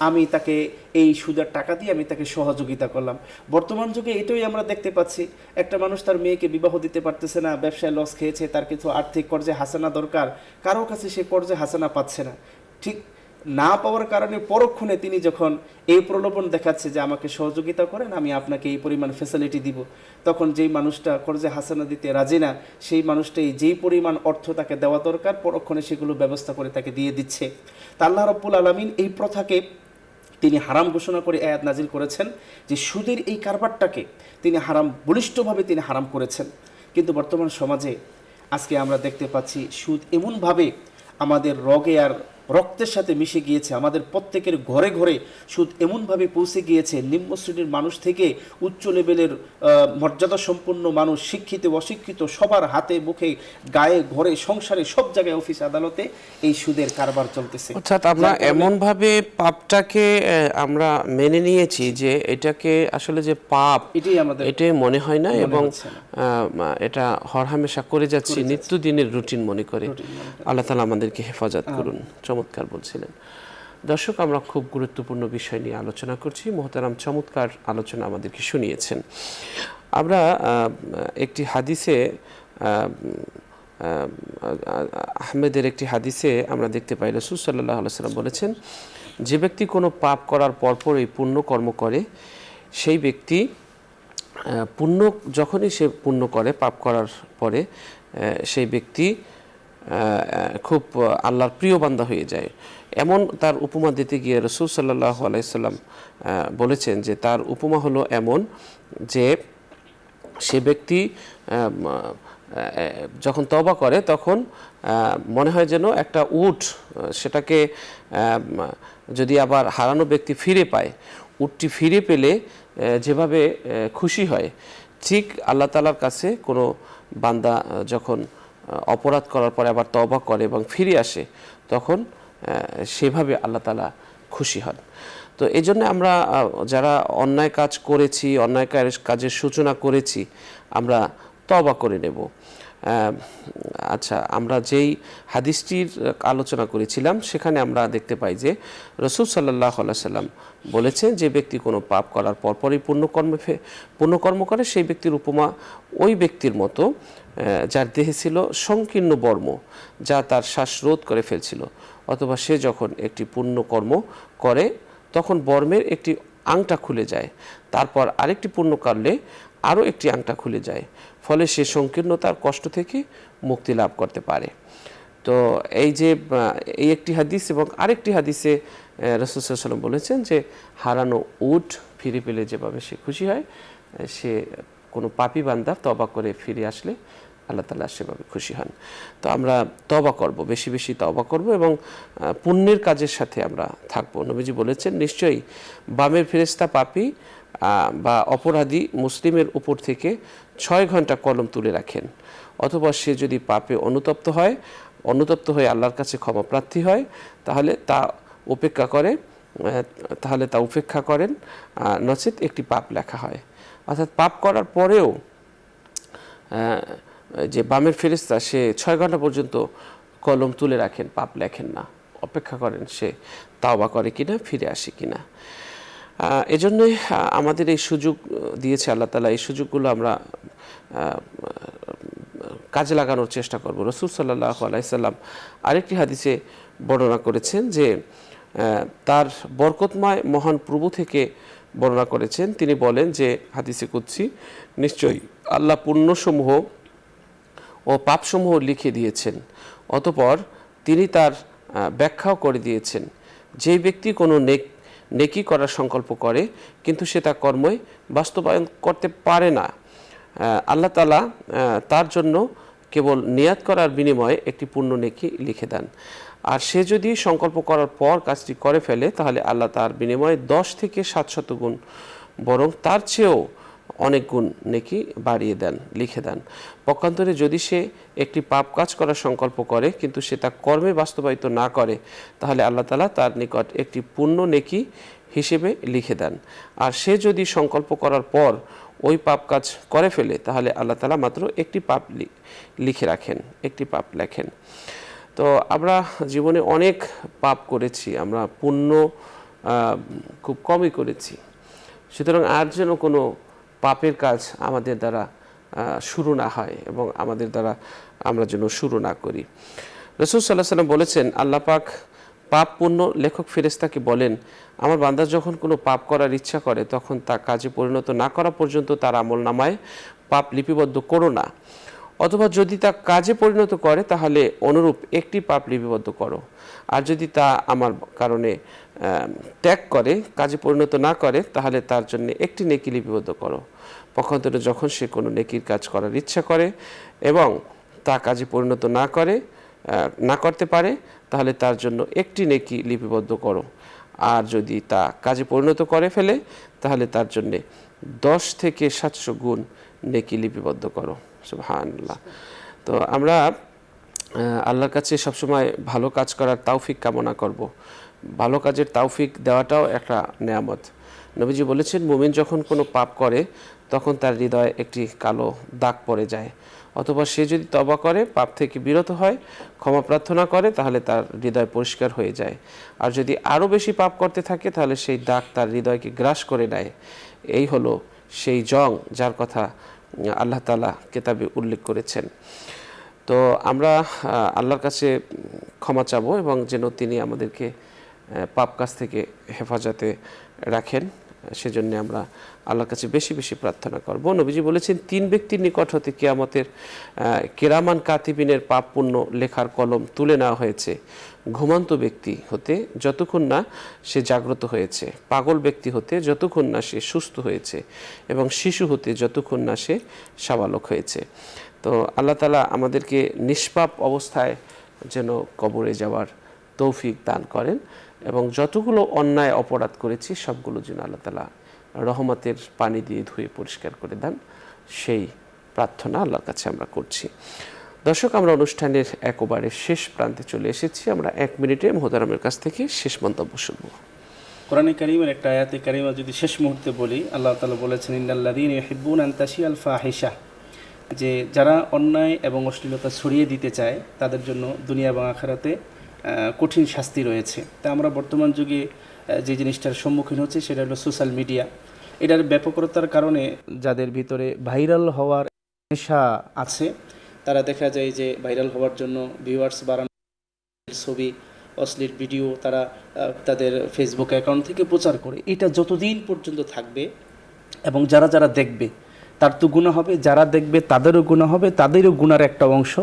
আমি তাকে এই সুদের টাকা দিয়ে আমি তাকে সহযোগিতা করলাম। বর্তমান যুগে এটাই আমরা দেখতে পাচ্ছি, একটা মানুষ তার মেয়েকে বিবাহ দিতে পারতেছে না, ব্যবসায় লস খেয়েছে, তার কিছু আর্থিক কর্জে হাসানা দরকার, কারো কাছে সে কর্জে হাসানা পাচ্ছে না। ঠিক না পাওয়ার কারণে পরক্ষণে তিনি যখন এই প্রলোভন দেখাচ্ছে যে আমাকে সহযোগিতা করেন, আমি আপনাকে এই পরিমাণ ফ্যাসিলিটি দিব, তখন যেই মানুষটা কর্জে হাসানা দিতে রাজি না, সেই মানুষটাই যেই পরিমাণ অর্থ তাকে দেওয়া দরকার পরক্ষণে সেগুলো ব্যবস্থা করে তাকে দিয়ে দিচ্ছে। তা আল্লাহ রাব্বুল আলামিন এই প্রথাকে তিনি হারাম ঘোষণা করে আয়াত নাজিল করেছেন যে সুদের এই কারবারটাকে তিনি হারাম, বলিষ্ঠভাবে তিনি হারাম করেছেন। কিন্তু বর্তমান সমাজে আজকে আমরা দেখতে পাচ্ছি সুদ এমনভাবে আমাদের রগে আর রক্তের সাথে মিশে গিয়েছে, আমাদের প্রত্যেকের ঘরে ঘরে সুদ এমনভাবে পৌঁছে গিয়েছে, নিম্ন শ্রেণীর মানুষ থেকে উচ্চ লেভেলের মর্যাদা সম্পন্ন মানুষ, শিক্ষিত অশিক্ষিত সবার হাতে মুখে গায়ে ঘরে সংসারে সব জায়গায় অফিস আদালতে এই সুদের কারবার চলতেছে। অর্থাৎ আমরা এমনভাবে পাপটাকে আমরা মেনে নিয়েছি যে এটাকে আসলে যে পাপ এটাই মনে হয় না, এবং এটা হরহামেশা করে যাচ্ছি, নিত্যদিনের রুটিন মনে করে। আল্লাহ তাআলা আমাদেরকে হেফাজত করুন। চমৎকার বলছিলেন। দর্শক, আমরা খুব গুরুত্বপূর্ণ বিষয় নিয়ে আলোচনা করছি। মোহতারাম চমৎকার আলোচনা আমাদেরকে শুনিয়েছেন। আমরা একটি হাদিসে, আহমেদের একটি হাদিসে আমরা দেখতে পাই রাসূল সাল্লাল্লাহু আলাইহি ওয়াসাল্লাম বলেছেন, যে ব্যক্তি কোনো পাপ করার পরপরই পুণ্য কর্ম করে, সেই ব্যক্তি পুণ্য যখনই সে পুণ্য করে, পাপ করার পরে সেই ব্যক্তি খুব আল্লাহর প্রিয় বান্দা হয়ে যায়। এমন তার উপমা দিতে গিয়ে রাসূল সাল্লাল্লাহু আলাইহি সাল্লাম বলেছেন যে তার উপমা হলো এমন যে সে ব্যক্তি যখন তওবা করে তখন মনে হয় যেন একটা উট, সেটাকে যদি আবার হারানো ব্যক্তি ফিরে পায়, উটটি ফিরে পেলে যেভাবে খুশি হয়, ঠিক আল্লাহ তাআলার কাছে কোনো বান্দা যখন অপরাধ করার পরে আবার তওবা করে এবং ফিরে আসে, তখন সেভাবে আল্লাহ তাআলা খুশি হন। তো এই জন্য আমরা যারা অন্যায় কাজ করেছি, অন্যায় কাজের সূচনা করেছি, আমরা তওবা করে নেব। আচ্ছা, আমরা যেই হাদিসটির আলোচনা করেছিলাম সেখানে আমরা দেখতে পাই যে রাসূল সাল্লাল্লাহু আলাইহি সাল্লাম বলেছেন, যে ব্যক্তি কোনো পাপ করার পরপরই পুণ্যকর্ম করে, সেই ব্যক্তির উপমা ওই ব্যক্তির মতো যার দেহে ছিল সংকীর্ণ বর্ম, যা তার শ্বাসরোধ করে ফেলছিল, অথবা সে যখন একটি পুণ্যকর্ম করে তখন বর্মের একটি আংটা খুলে যায়, তারপর আরেকটি পুণ্য করলে আরও একটি আংটা খুলে যায়, ফলে সে সংকীর্ণতার কষ্ট থেকে মুক্তি লাভ করতে পারে। তো এই যে এই একটি হাদিস এবং আরেকটি হাদিসে রাসূল সাল্লাল্লাহু আলাইহি ওয়াসাল্লাম বলেছেন যে হারানো উট ফিরে পেলে যেভাবে সে খুশি হয়, সে কোনো পাপী বান্দা তওবা করে ফিরে আসলে আল্লাহ তাআলা সেভাবে খুশি হন। তো আমরা তওবা করব, বেশি বেশি তওবা করব এবং পুণ্যের কাজের সাথে আমরা থাকব। নবীজি বলেছেন, নিশ্চয়ই বামের ফেরেশতা পাপী বা অপরাধী মুসলিমের উপর থেকে 6 ঘন্টা কলম তুলে রাখেন, অথবা সে যদি পাপে অনুতপ্ত হয়ে আল্লাহর কাছে ক্ষমা প্রার্থী হয়, তাহলে তা উপেক্ষা করেন, নচেত একটি পাপ লেখা হয়। অর্থাৎ পাপ করার পরেও যে বামের ফেরেশতা সে 6 ঘন্টা পর্যন্ত কলম তুলে রাখেন, পাপ লেখেন না, অপেক্ষা করেন সে তাওবা করে কিনা, ফিরে আসে কিনা। এজন্যই আমাদের এই সুযোগ দিয়েছে আল্লাহ তাআলা, এই সুযোগগুলো আমরা কাজে লাগানোর চেষ্টা করব। রাসূল সাল্লাল্লাহু আলাইহি সাল্লাম আরেকটি হাদিসে বর্ণনা করেছেন যে তার বরকতময় মহান প্রভু থেকে বর্ণনা করেছেন, তিনি বলেন যে হাদিসে কুদসি, নিশ্চয়ই আল্লাহ পুণ্যসমূহ ও পাপসমূহ লিখে দিয়েছেন, অতঃপর তিনি তার ব্যাখ্যাও করে দিয়েছেন। যে ব্যক্তি কোনো নেকি করার সংকল্প করে কিন্তু সে তা কর্মই বাস্তবায়ন করতে পারে না, আল্লাহ তাআলা তার জন্য কেবল নিয়াত করার বিনিময়ে একটি পূর্ণ নেকি লিখে দেন। আর সে যদি সংকল্প করার পর কাজটি করে ফেলে, তাহলে আল্লাহ তার বিনিময়ে 10 থেকে 700 গুণ, বরং তার চেয়েও অনেক গুণ নেকি বাড়িয়ে দেন, লিখে দেন। পক্ষান্তরে যদি সে একটি পাপ কাজ করার সংকল্প করে কিন্তু সে তা কর্মে বাস্তবায়িত না করে, তাহলে আল্লাহ তাআলা তার নিকট একটি পূর্ণ নেকি হিসেবে লিখে দেন। আর সে যদি সংকল্প করার পর ওই পাপ কাজ করে ফেলে, তাহলে আল্লাহ তাআলা মাত্র একটি পাপ লিখে রাখেন, একটি পাপ লেখেন। তো আমরা জীবনে অনেক পাপ করেছি, আমরা পুণ্য খুব কমই করেছি। সুতরাং আর যেন কোনো পাপের কাজ আমাদের দ্বারা শুরু না হয় এবং আমাদের দ্বারা আমরা যেন শুরু না করি। রাসূল সাল্লাল্লাহু আলাইহি ওয়াসাল্লাম বলেছেন, আল্লাহ পাক পাপ পুণ্য লেখক ফেরেশতাকে বলেন, আমার বান্দা যখন কোনো পাপ করার ইচ্ছা করে তখন তা কাজে পরিণত না করা পর্যন্ত তার আমলনামায় পাপ লিপিবদ্ধ করো না, অথবা যদি তা কাজে পরিণত করে তাহলে অনুরূপ একটি পাপ লিপিবদ্ধ করো, আর যদি তা আমার কারণে ত্যাগ করে কাজে পরিণত না করে তাহলে তার জন্য একটি নেকি লিপিবদ্ধ করো। পক্ষান্তরে যখন সে কোনো নেকির কাজ করার ইচ্ছা করে এবং তা কাজে পরিণত না করতে পারে তাহলে তার জন্য একটি নেকি লিপিবদ্ধ করো, আর যদি তা কাজে পরিণত করে ফেলে তাহলে তার জন্যে 10 থেকে 700 গুণ নেকি লিপিবদ্ধ করো। সুবহানাল্লাহ। তো আমরা আল্লাহর কাছে সবসময় ভালো কাজ করার তৌফিক কামনা করব। ভালো কাজের তৌফিক দেওয়াটাও একটা নেয়ামত। নবীজি বলেছেন, মুমিন যখন কোনো পাপ করে তখন তার হৃদয়ে একটি কালো দাগ পড়ে যায়, অথবা সে যদি তওবা করে পাপ থেকে বিরত হয় ক্ষমা প্রার্থনা করে তাহলে তার হৃদয় পরিষ্কার হয়ে যায়, আর যদি আরও বেশি পাপ করতে থাকে তাহলে সেই দাগ তার হৃদয়কে গ্রাস করে নেয়। এই হলো সেই জং যার কথা আল্লাহ তাআলা কিতাবে উল্লেখ করেছেন। তো আমরা আল্লাহর কাছে ক্ষমা চাবো এবং যেন তিনি আমাদেরকে পাপ কাজ থেকে হেফাজতে রাখেন, সেজন্য আমরা আল্লাহর কাছে বেশি বেশি প্রার্থনা করব। নবীজি বলেছেন, 3 ব্যক্তির নিকট হতে কিয়ামতের কিরামান কাতিবিনের পাপ পুণ্য লেখার কলম তুলে নেওয়া হয়েছে। ঘুমন্ত ব্যক্তি হতে যতক্ষণ না সে জাগ্রত হয়েছে, পাগল ব্যক্তি হতে যতক্ষণ না সে সুস্থ হয়েছে, এবং শিশু হতে যতক্ষণ না সে সাবালক হয়েছে। তো আল্লাহ তাআলা আমাদেরকে নিষ্পাপ অবস্থায় যেন কবরে যাওয়ার তৌফিক দান করেন, এবং যতগুলো অন্যায় অপরাধ করেছি সবগুলো যেন আল্লাহ তাআলা রহমতের পানি দিয়ে ধুয়ে পরিষ্কার করে দেন, সেই প্রার্থনা আল্লাহর কাছে আমরা করছি। দর্শক, আমরা অনুষ্ঠানের একেবারে শেষ প্রান্তে চলে এসেছি। আমরা 1 মিনিটে মুহতারামের কাছ থেকে শেষ মন্তব্য শুনব। কোরআনে কারীমের একটা আয়াতে কারীমা যদি শেষ মুহূর্তে বলি, আল্লাহ তাআলা বলেছেন, ইন্নাল্লাযীনা ইউহিব্বুনা আন তাশিয়াল ফাহিশা, যে যারা অন্যায় এবং অশ্লীলতা ছড়িয়ে দিতে চায় তাদের জন্য দুনিয়া এবং আখিরাতে কঠিন শাস্তি রয়েছে। তা আমরা বর্তমান যুগে যে জিনিসটার সম্মুখীন হচ্ছে সেটা হলো সোশ্যাল মিডিয়া। এটার ব্যাপকতার কারণে যাদের ভিতরে ভাইরাল হওয়ার নেশা আছে তারা দেখা যায় যে ভাইরাল হওয়ার জন্য ভিউয়ার্স বাড়ানো ছবি, অশ্লীল ভিডিও তারা তাদের ফেসবুক অ্যাকাউন্ট থেকে প্রচার করে। এটা যতদিন পর্যন্ত থাকবে এবং যারা যারা দেখবে তার তো গুনাহ হবে, যারা দেখবে তাদেরও গুনাহ হবে, তাদেরও গুনার একটা অংশ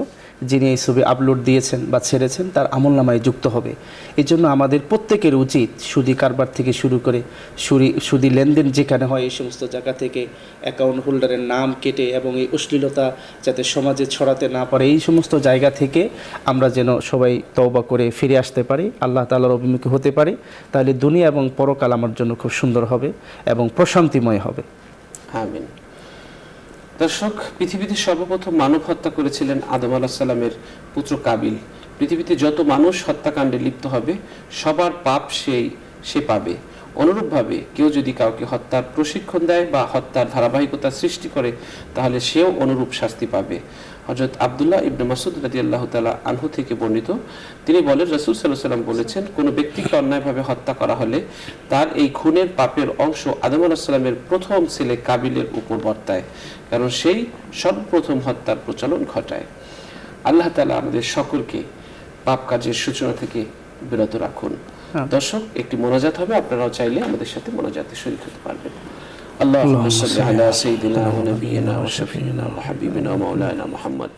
যিনি এই ছবি আপলোড দিয়েছেন বা ছেড়েছেন তার আমলনামায় যুক্ত হবে। এই জন্য আমাদের প্রত্যেকের উচিত সুদি কারবার থেকে শুরু করে সুদি লেনদেন যেখানে হয় এই সমস্ত জায়গা থেকে অ্যাকাউন্ট হোল্ডারের নাম কেটে এবং এই অশ্লীলতা যাতে সমাজে ছড়াতে না পারে এই সমস্ত জায়গা থেকে আমরা যেন সবাই তওবা করে ফিরে আসতে পারি, আল্লাহ তাআলার অভিমুখী হতে পারি। তাহলে দুনিয়া এবং পরকাল আমার জন্য খুব সুন্দর হবে এবং প্রশান্তিময় হবে। আমিন। দর্শক, পৃথিবীতে সর্বপ্রথম মানব হত্যা করেছিলেন আদম আলাইহিস সালামের পুত্র কাবিল। পৃথিবীতে যত মানুষ হত্যাকাণ্ডে লিপ্ত হবে সবার পাপ সে পাবে। অনুরূপভাবে কেউ যদি কাউকে হত্যার প্রশিক্ষণ দেয় বা হত্যার ধারাবাহিকতা সৃষ্টি করে তাহলে সেও অনুরূপ শাস্তি পাবে। হযরত আব্দুল্লাহ ইবনে মাসউদ রাদিয়াল্লাহু তাআলা আনহু থেকে বর্ণিত, তিনি বলেন, রাসূল সাল্লাল্লাহু আলাইহি ওয়াসাল্লাম বলেছেন, কোনো ব্যক্তিকে অন্যায়ভাবে হত্যা করা হলে তার এই খুনের পাপের অংশ আদম আলাইহিস সালামের প্রথম ছেলে কাবিলের উপর বর্তায়, কারণ সেই সর্বপ্রথম হত্যার প্রচলন ঘটায়। আল্লাহ তাআলা আমাদের সকলকে পাপ কাজের সূচনা থেকে বিরত রাখুন। দর্শক, একটি মোনাজাত হবে, আপনারাও চাইলে আমাদের সাথে মোনাজাতে শরীক হতে পারবেন। اللهم صل على سيدنا ونبينا وشفيعنا وحبيبنا ومولانا محمد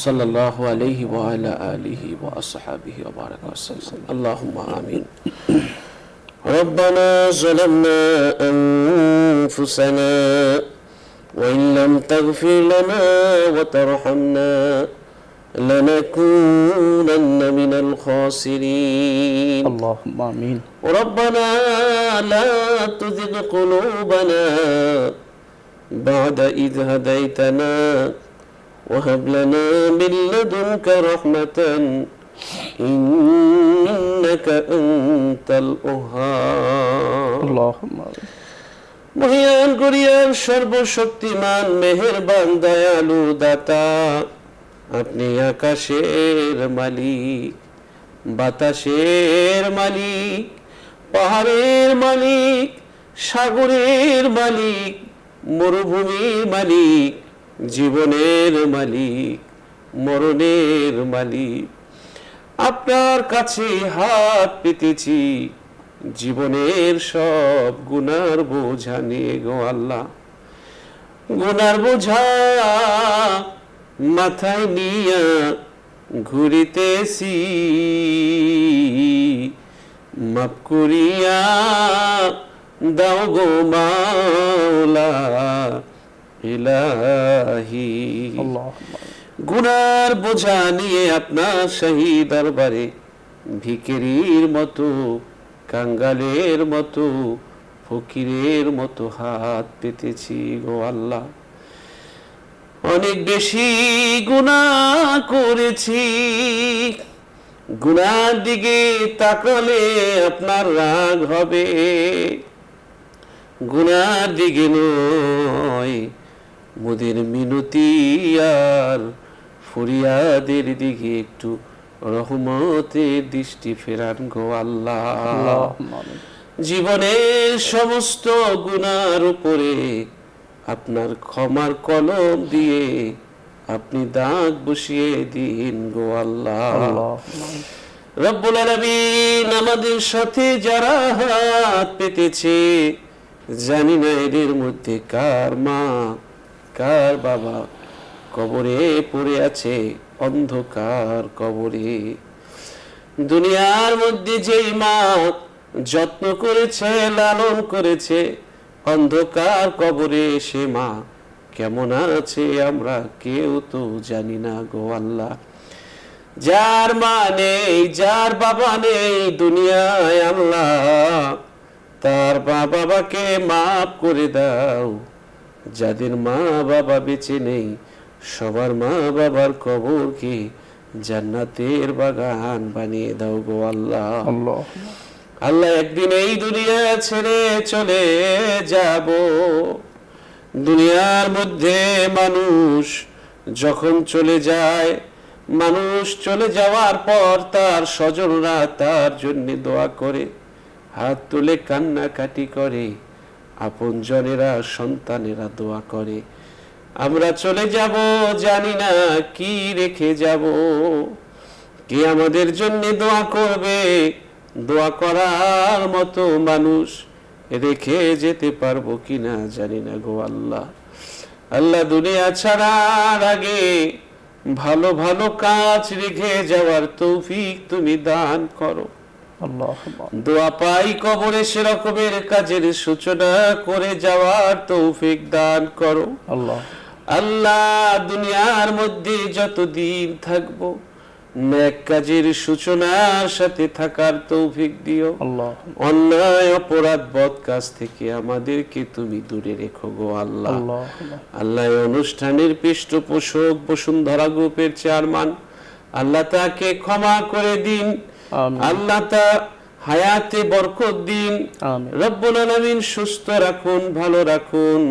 صلى الله عليه وعلى آله وأصحابه وبارك وسلم. اللهم آمين. ربنا ظلمنا أنفسنا وإن لم تغفر لنا وترحمنا لنكونن من الخاسرين. اللهم آمين. ربنا لا تزغ قلوبنا بعد إذ هديتنا وهب لنا من لدنك رحمة إنك أنت الوهاب. اللهم آمين. মহিয়ান গরিয়ান সর্বশক্তিমান মেহেরবান দয়ালু দাতা, আপনি আকাশের মালিক, বাতাসের মালিক, পাহাড়ের মালিক, সাগরের মালিক, মরুভূমির মালিক, জীবনের মালিক, মরণের মালিক। আপনার কাছে হাত পেতেছি জীবনের সব গুনার বোঝা নিয়ে গো আল্লাহ। গুনার বোঝা মাথায় নিয়া ঘুরিতেছি, মাফ করিয়া দাও গো মাওলা ইলাহি। গুনার বোঝা নিয়ে আপনার শাহী দরবারে ভিখারির মতো, কাঙ্গালের মতো, ফকিরের মতো হাত পেতেছি গো আল্লাহ। অনেক বেশি গুনাহ করেছি, গুনার দিকে তাকালে আপনার রাগ হবে, গুনার দিকে নয় মোদের মিনতি আর ফরিয়াদের দিকে একটু রহমতের দৃষ্টি ফেরান গো আল্লাহ। জীবনের সমস্ত গুনার উপরে আপনার ক্ষমার কলম দিয়ে আপনি দাগ বসিয়ে দিন গো আল্লাহ। রব্বুল আলামিন আমাদের সাথে যারা হাত পেতেছে, জানি না এদের মধ্যে কার মা কার বাবা কবরে পড়ে আছে, অন্ধকার কবরে। দুনিয়ার মধ্যে যেই মা যত্ন করেছে, লালন করেছে, অন্ধকার কবরে সে মা কেমন আছে আমরা কেউ তো জানি না গো আল্লাহ। যার মা নেই, যার বাবা নেই দুনিয়ায় আল্লাহ, তার মা বাবাকে মাফ করে দাও। যাদের মা বাবা বেঁচে নেই, সবার মা বাবার কবরকে জান্নাতের বাগান বানিয়ে দাও গো আল্লাহ। আল্লাহ একদিন এই দুনিয়া ছেড়ে চলে যাব। দুনিয়ার মধ্যে মানুষ যখন চলে যায়, মানুষ চলে যাওয়ার পর তার স্বজনরা তার জন্য দোয়া করে, হাত তুলে কান্নাকাটি করে, আপনজনেরা সন্তানেরা দোয়া করে। আমরা চলে যাব, জানি না কি রেখে যাব, কে আমাদের জন্য দোয়া করবে। দোয়া করার মতো মানুষ রেখে যেতে পারবো কিনা জানি না গো আল্লাহ। আল্লাহ দুনিয়া ছাড়ার আগে ভালো ভালো কাজ রেখে যাওয়ার তৌফিক তুমি দান করো। দোয়া পাই কবরে সেরকমের কাজের সূচনা করে যাওয়ার তৌফিক দান করো আল্লাহ। দুনিয়ার মধ্যে যতদিন থাকবো নেক কাজের সূচনার সাথে থাকার তৌফিক দিও। অন্যায় অপরাধ বদ কাজ থেকে আমাদেরকে তুমি দূরে রেখো গো আল্লাহ। আল্লাহ অনুষ্ঠানের পৃষ্ঠপোষক বসুন্ধরা গ্রুপের চেয়ারম্যান, আল্লাহ তাকে ক্ষমা করে দিন, আল্লাহ তা হায়াতে বরকত দিন। রব্বুল আলামিন সুস্থ রাখুন, ভালো রাখুন।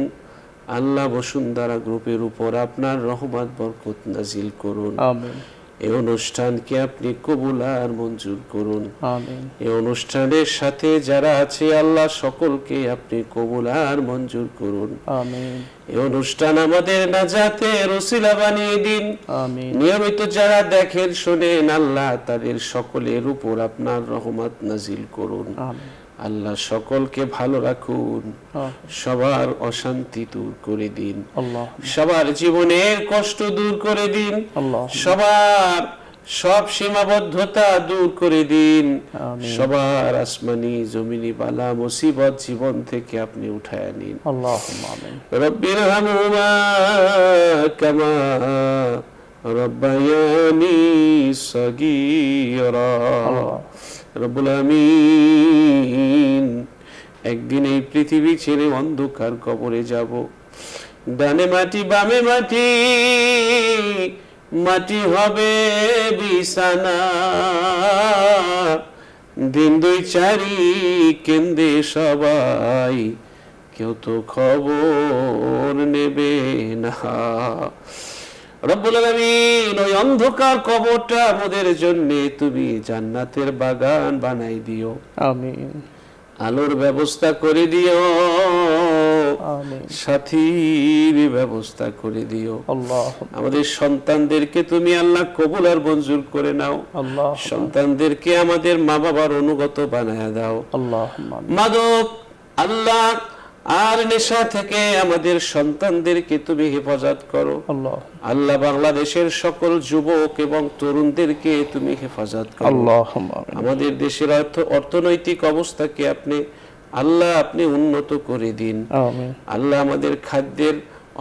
আল্লাহ বসুন্ধরা গ্রুপের উপর আপনার রহমত বরকত নাজিল করুন। আমিন। এই অনুষ্ঠানকে আপনি কবুল আর মঞ্জুর করুন। আমিন। এই অনুষ্ঠানের সাথে যারা আছে আল্লাহ সকলকে আপনি কবুল আর মঞ্জুর করুন। আমিন। এই অনুষ্ঠান আমাদের নাজাতের ওসিলা বানিয়ে দিন। আমিন। নিয়মিত যারা দেখেন শোনেন আল্লাহ তাদের সকলের উপর আপনার রহমত নাজিল করুন। আমিন। আল্লাহ সকলকে ভালো রাখুন, সবার অশান্তি দূর করে দিন, সবার জীবনের কষ্ট দূর করে দিন, সবার সব সীমাবদ্ধতা দূর করে দিন, সবার আসমানি জমিনি বালা মুসিবত জীবন থেকে আপনি উঠায় নিন। আল্লাহুম্মা আমিন। রব্বিরহামহুমা কামা রব্বায়ানি সগীরা। রব্বুল আমিন, একদিন এই পৃথিবী ছেড়ে অন্ধকার কবরে যাব। ডানে মাটি বামে মাটি, মাটি হবে বিছানা। দিন দুই চারি কেন্দে সবাই, কেউ তো খবর নেবে না। রব্বুল আলামিন, ওই অন্ধকার কবরটা আমাদের জন্য তুমি জান্নাতের বাগান বানাই দিও। আমিন। আলোর ব্যবস্থা করে দিও, আমিন। সাথীর ব্যবস্থা করে দিও। আল্লাহ আমাদের সন্তানদেরকে তুমি আল্লাহ কবুল আর মঞ্জুর করে নাও। আল্লাহ সন্তানদেরকে আমাদের মা বাবার অনুগত বানায় দাও। আল্লাহ মাদক, আল্লাহ আর নেশা থেকে আমাদের সন্তানদেরকে তুমি হেফাজত করো। আল্লাহ আল্লাহ বাংলাদেশের সকল যুবক এবং তরুণদেরকে তুমি হেফাজত করো। আল্লাহ আমাদের দেশের অর্থনৈতিক অবস্থাকে আপনি উন্নত করে দিন। আমিন আল্লাহ আমাদের খাদ্যের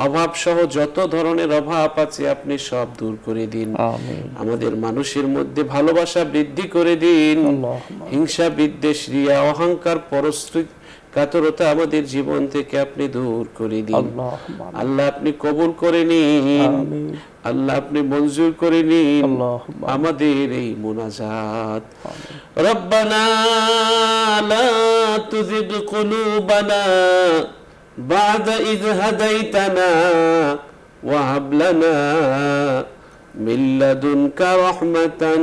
অভাব সহ যত ধরনের অভাব আছে আপনি সব দূর করে দিন। আমিন আমাদের মানুষের মধ্যে ভালোবাসা বৃদ্ধি করে দিন। আল্লাহুম্মা হিংসা, বিদ্বেষ, রিয়া, অহংকার, পরশ্রী, কাতরতা আমাদের জীবন থেকে আপনি দূর করে দিন। আল্লাহুম্মা আল্লাহ আপনি কবুল করে নিন। আমিন আল্লাহ আপনি মঞ্জুর করে নিন আল্লাহুম্মা আমাদের এই মুনাজাত। রব্বানা লা তুযিগ কুলুবানা বা'দা ইয হাদাইতানা ওয়া হাব লানা মিন লাদুনকা রাহমাতান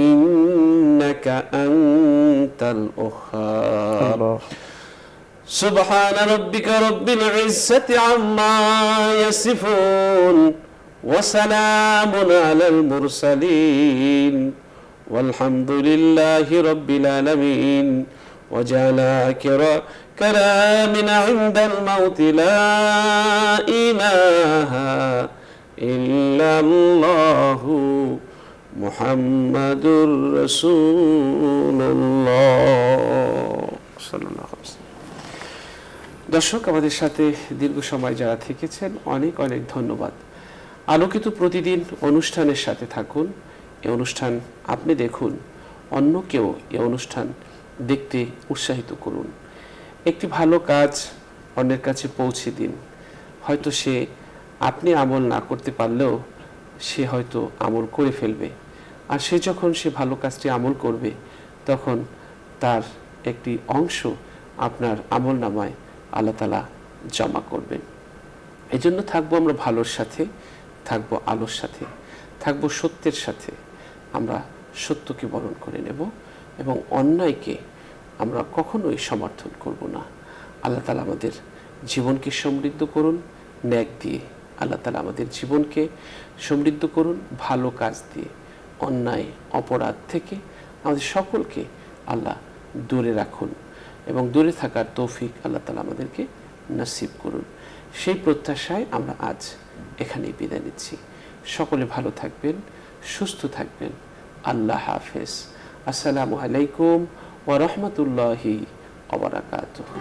ইন্নাকা আনতাল ওয়াহ্হাব। আল্লাহ سبحان ربك رب العزة عما يصفون وسلام على المرسلين والحمد لله رب العالمين. وجعل آخر كلامنا عند الموت لا إله إلا الله محمد رسول الله صلى الله عليه وسلم. দর্শক, আমাদের সাথে দীর্ঘ সময় যারা থেকেছেন অনেক অনেক ধন্যবাদ। আলোকিত প্রতিদিন অনুষ্ঠানের সাথে থাকুন। এই অনুষ্ঠান আপনি দেখুন, অন্যকেও এই অনুষ্ঠান দেখতে উৎসাহিত করুন। একটি ভালো কাজ অন্যের কাছে পৌঁছে দিন। হয়তো সে আপনি আমল না করতে পারলেও সে হয়তো আমল করে ফেলবে। আর সে যখন সে ভালো কাজটি আমল করবে তখন তার একটি অংশ আপনার আমল নামায় আল্লাহ তাআলা জমা করবেন। এই জন্য থাকবো আমরা ভালোর সাথে, থাকবো আলোর সাথে, থাকবো সত্যের সাথে। আমরা সত্যকে বরণ করে নেব এবং অন্যায়কে আমরা কখনোই সমর্থন করব না। আল্লাহ তাআলা আমাদের জীবনকে সমৃদ্ধ করুন ন্যাক দিয়ে। আল্লাহ তাআলা আমাদের জীবনকে সমৃদ্ধ করুন ভালো কাজ দিয়ে। অন্যায় অপরাধ থেকে আমাদের সকলকে আল্লাহ দূরে রাখুন এবং দূরে থাকার তৌফিক আল্লাহ তাআলা আমাদেরকে নসিব করুন। সেই প্রত্যাশায় আমরা আজ এখানেই বিদায় নিচ্ছি। সকলে ভালো থাকবেন, সুস্থ থাকবেন। আল্লাহ হাফেজ। আসসালামু আলাইকুম ওয়া রাহমাতুল্লাহি ওয়া বারাকাতুহু।